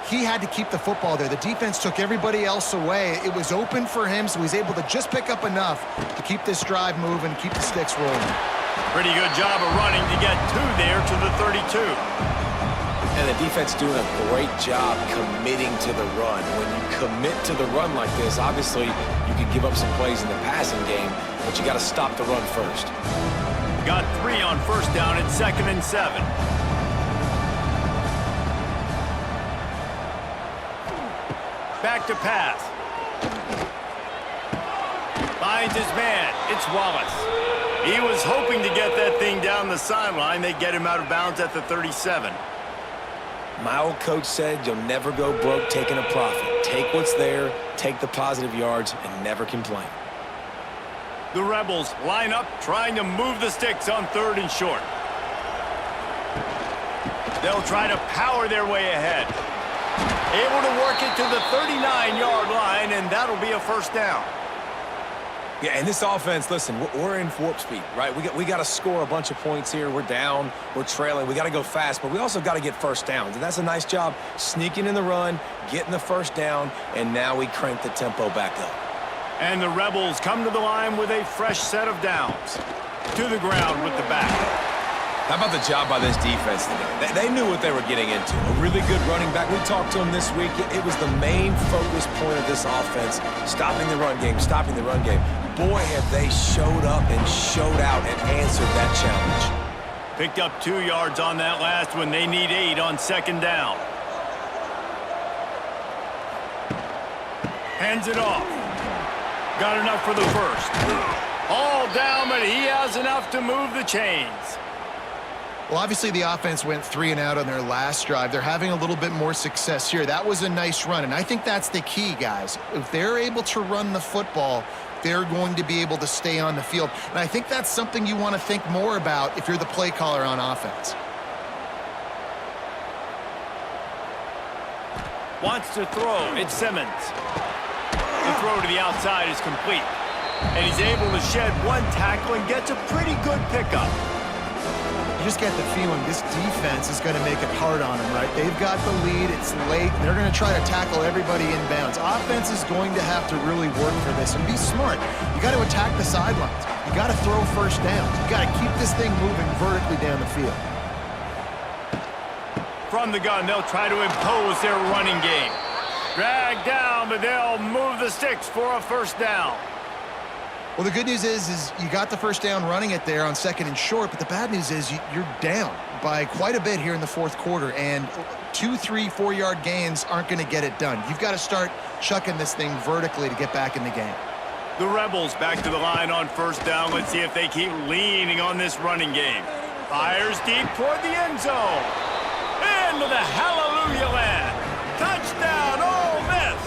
He had to keep the football there. The defense took everybody else away. It was open for him, so he's able to just pick up enough to keep this drive moving, keep the sticks rolling. Pretty good job of running to get 2 there to the 32. And the defense doing a great job committing to the run. When you commit to the run like this, obviously you can give up some plays in the passing game, but you got to stop the run first. Got 3 on first down at 2nd and 7. Back to pass. Finds his man. It's Wallace. He was hoping to get that thing down the sideline. They get him out of bounds at the 37. My old coach said you'll never go broke taking a profit. Take what's there, take the positive yards, and never complain. The Rebels line up, trying to move the sticks on 3rd and short. They'll try to power their way ahead. Able to work it to the 39-yard line, and that'll be a first down. Yeah, and this offense, listen, we're in warp speed, right? We got to score a bunch of points here. We're down, we're trailing. We got to go fast, but we also got to get first downs. And that's a nice job sneaking in the run, getting the first down, and now we crank the tempo back up. And the Rebels come to the line with a fresh set of downs. To the ground with the back. How about the job by this defense today? They knew what they were getting into. A really good running back. We talked to him this week. It was the main focus point of this offense, stopping the run game, stopping the run game. Boy, have they showed up and showed out and answered that challenge. Picked up 2 yards on that last one. They need 8 on 2nd down. Hands it off. Got enough for the first. All down, but he has enough to move the chains. Well, obviously the offense went 3 and out on their last drive. They're having a little bit more success here. That was a nice run, and I think that's the key, guys. If they're able to run the football, they're going to be able to stay on the field. And I think that's something you want to think more about if you're the play caller on offense. Wants to throw. It's Simmons. The throw to the outside is complete. And he's able to shed 1 tackle and gets a pretty good pickup. You just get the feeling this defense is going to make it hard on them, right? They've got the lead. It's late. They're going to try to tackle everybody inbounds. Offense is going to have to really work for this and be smart. You got to attack the sidelines. You got to throw first downs. You got to keep this thing moving vertically down the field. From the gun, they'll try to impose their running game. Drag down, but they'll move the sticks for a first down. Well, the good news is you got the first down running it there on 2nd and short, but the bad news is you're down by quite a bit here in the fourth quarter, and 2, 3, 4-yard gains aren't going to get it done. You've got to start chucking this thing vertically to get back in the game. The Rebels back to the line on first down. Let's see if they keep leaning on this running game. Fires deep toward the end zone. Into the hallelujah land. Touchdown, Ole Miss.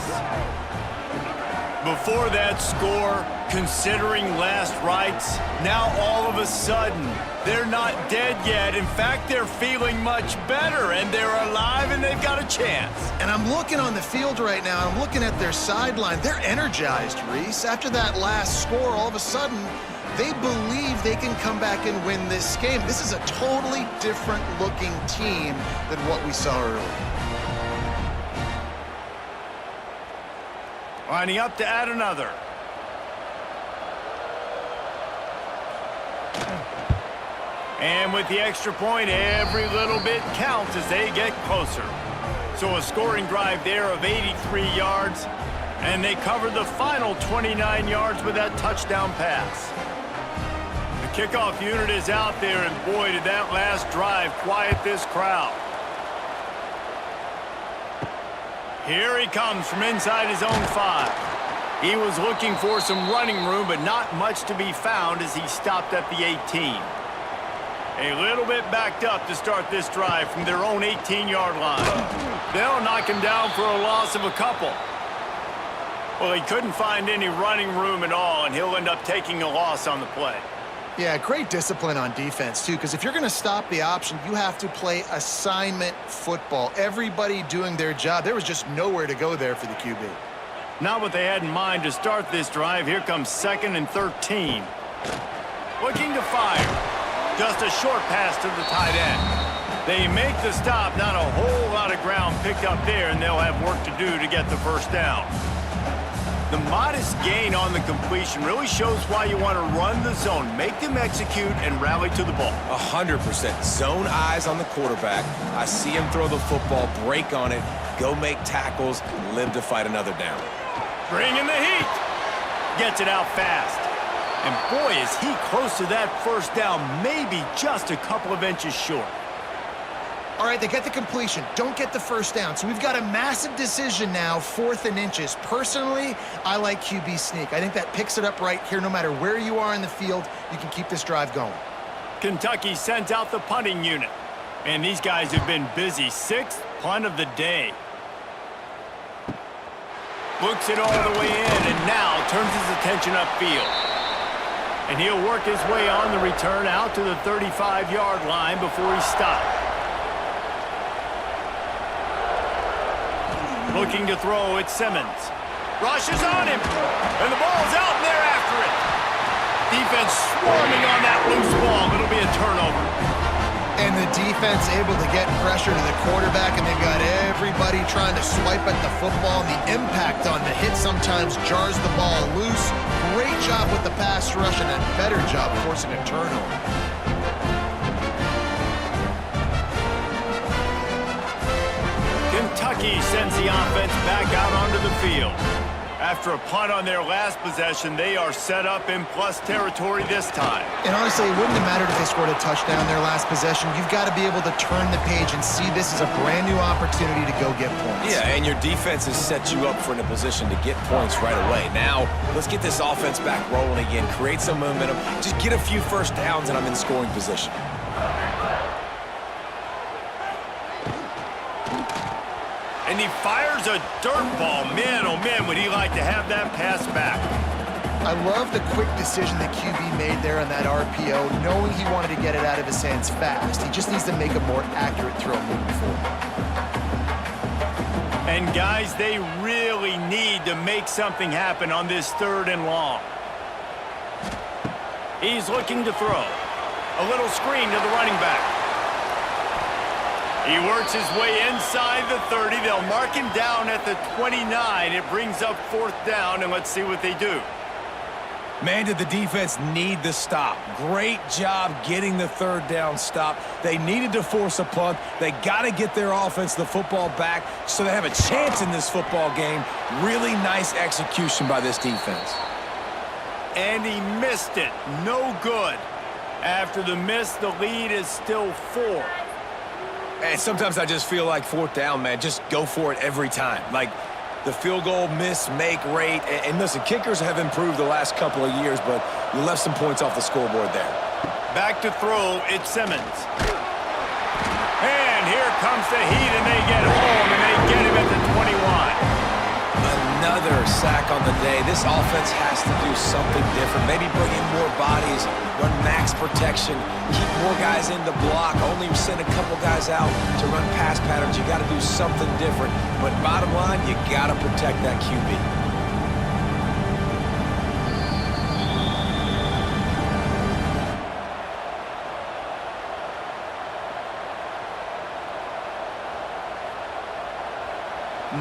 Before that score, considering last rites, now all of a sudden, they're not dead yet. In fact, they're feeling much better, and they're alive, and they've got a chance. And I'm looking on the field right now. I'm looking at their sideline. They're energized, Reese. After that last score, all of a sudden, they believe they can come back and win this game. This is a totally different-looking team than what we saw earlier. Lining up to add another. And with the extra point, every little bit counts as they get closer. So a scoring drive there of 83 yards, and they covered the final 29 yards with that touchdown pass. The kickoff unit is out there, and boy, did that last drive quiet this crowd. Here he comes from inside his own 5. He was looking for some running room, but not much to be found as he stopped at the 18. A little bit backed up to start this drive from their own 18-yard line. They'll knock him down for a loss of a couple. Well, he couldn't find any running room at all, and he'll end up taking a loss on the play. Yeah, great discipline on defense, too, because if you're going to stop the option, you have to play assignment football. Everybody doing their job. There was just nowhere to go there for the QB. Not what they had in mind to start this drive. Here comes 2nd and 13. Looking to fire. Just a short pass to the tight end. They make the stop. Not a whole lot of ground picked up there, and they'll have work to do to get the first down. The modest gain on the completion really shows why you want to run the zone, make them execute, and rally to the ball. 100%. Zone eyes on the quarterback. I see him throw the football, break on it, go make tackles, live to fight another down. Bringing the heat. Gets it out fast. And boy, is he close to that first down, maybe just a couple of inches short. All right, they get the completion, don't get the first down. So we've got a massive decision now, 4th and inches. Personally, I like QB sneak. I think that picks it up right here. No matter where you are in the field, you can keep this drive going. Kentucky sends out the punting unit. And these guys have been busy. 6th punt of the day. Looks it all the way in, and now turns his attention upfield. And he'll work his way on the return out to the 35-yard line before he stopped. Looking to throw, it's Simmons. Rushes on him, and the ball's out, and they're after it. Defense swarming on that loose ball. It'll be a turnover. And the defense able to get pressure to the quarterback, and they've got everybody trying to swipe at the football, and the impact on the hit sometimes jars the ball loose. Great job with the pass rush, and a better job forcing a turnover. Kentucky sends the offense back out onto the field. After a punt on their last possession, they are set up in plus territory this time. And honestly, it wouldn't have mattered if they scored a touchdown their last possession. You've got to be able to turn the page and see this as a brand new opportunity to go get points. Yeah, and your defense has set you up for in a position to get points right away. Now, let's get this offense back rolling again, create some momentum, just get a few first downs, and I'm in scoring position. And he fires a dirt ball. Man, oh man, would he like to have that pass back. I love the quick decision that QB made there on that RPO, knowing he wanted to get it out of his hands fast. He just needs to make a more accurate throw moving forward. And guys, they really need to make something happen on this 3rd and long. He's looking to throw. A little screen to the running back. He works his way inside the 30. They'll mark him down at the 29. It brings up 4th down, and let's see what they do. Man, did the defense need the stop. Great job getting the 3rd down stop. They needed to force a punt. They got to get their offense the football back so they have a chance in this football game. Really nice execution by this defense. And he missed it. No good. After the miss, the lead is still 4. And sometimes I just feel like 4th down, man, just go for it every time. Like the field goal miss, make rate. And listen, kickers have improved the last couple of years, but you left some points off the scoreboard there. Back to throw, it's Simmons. And here comes the heat, and they get home, and they get him at the 21. Another sack on the day. This offense has to do something different. Maybe bring in more bodies, run max protection, keep more guys in the block, only send a couple guys out to run pass patterns. You got to do something different. But bottom line, you got to protect that QB.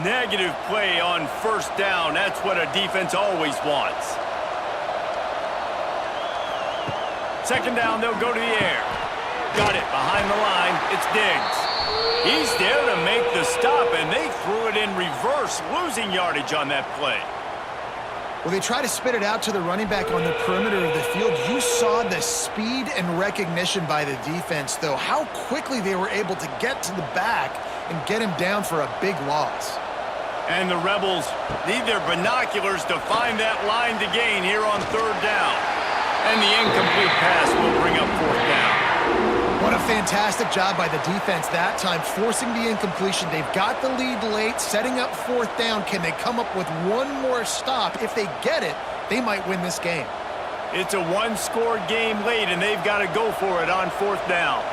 Negative play on first down. That's what a defense always wants. Second down, they'll go to the air. Got it behind the line. It's Diggs. He's there to make the stop, and they threw it in reverse, losing yardage on that play. Well, they try to spit it out to the running back on the perimeter of the field. You saw the speed and recognition by the defense, though, how quickly they were able to get to the back and get him down for a big loss. And the Rebels need their binoculars to find that line to gain here on third down. And the incomplete pass will bring up fourth down. What a fantastic job by the defense that time, forcing the incompletion. They've got the lead late, setting up fourth down. Can they come up with one more stop? If they get it, they might win this game. It's a one-score game late, and they've got to go for it on fourth down.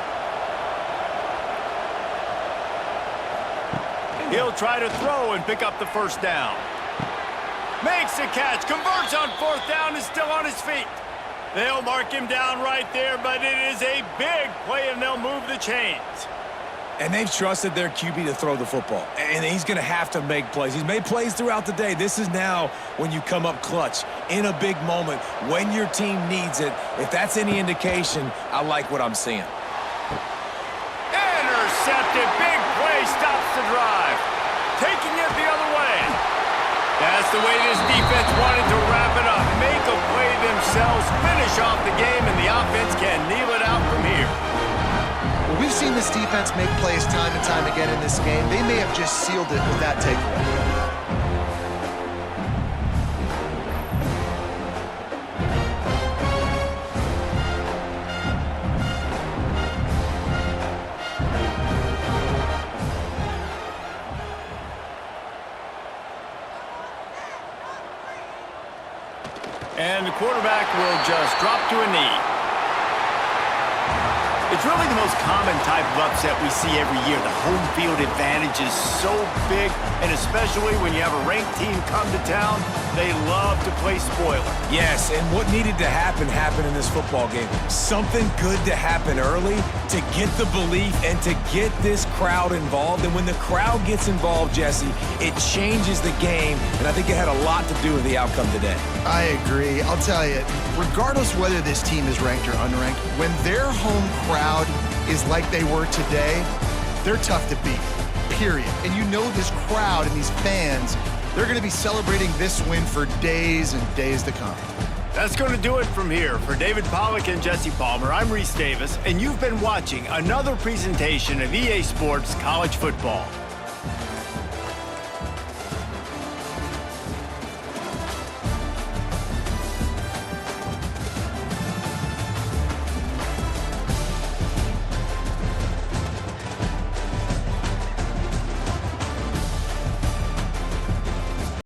He'll try to throw and pick up the first down. Makes the catch, converts on fourth down, is still on his feet. They'll mark him down right there, but it is a big play, and they'll move the chains. And they've trusted their QB to throw the football. And he's going to have to make plays. He's made plays throughout the day. This is now when you come up clutch, in a big moment, when your team needs it. If that's any indication, I like what I'm seeing. Intercepted, big play, stops the drive. Taking it the other way. That's the way this defense wanted to wrap it up. Make a play themselves, finish off the game, and the offense can kneel it out from here. Well, we've seen this defense make plays time and time again in this game. They may have just sealed it with that takeaway. And the quarterback will just drop to a knee. It's really the most common type of upset we see every year. The home field advantage is so big, and especially when you have a ranked team come to town, they love to play spoiler. Yes, and what needed to happen happened in this football game. Something good to happen early to get the belief and to get this crowd involved. And when the crowd gets involved, Jesse, it changes the game, and I think it had a lot to do with the outcome today. I agree. I'll tell you, regardless whether this team is ranked or unranked, when their home crowd is like they were today, they're tough to beat, period. And you know this crowd and these fans, they're going to be celebrating this win for days and days to come. That's going to do it from here. For David Pollack and Jesse Palmer, I'm Reese Davis, and you've been watching another presentation of EA Sports College Football.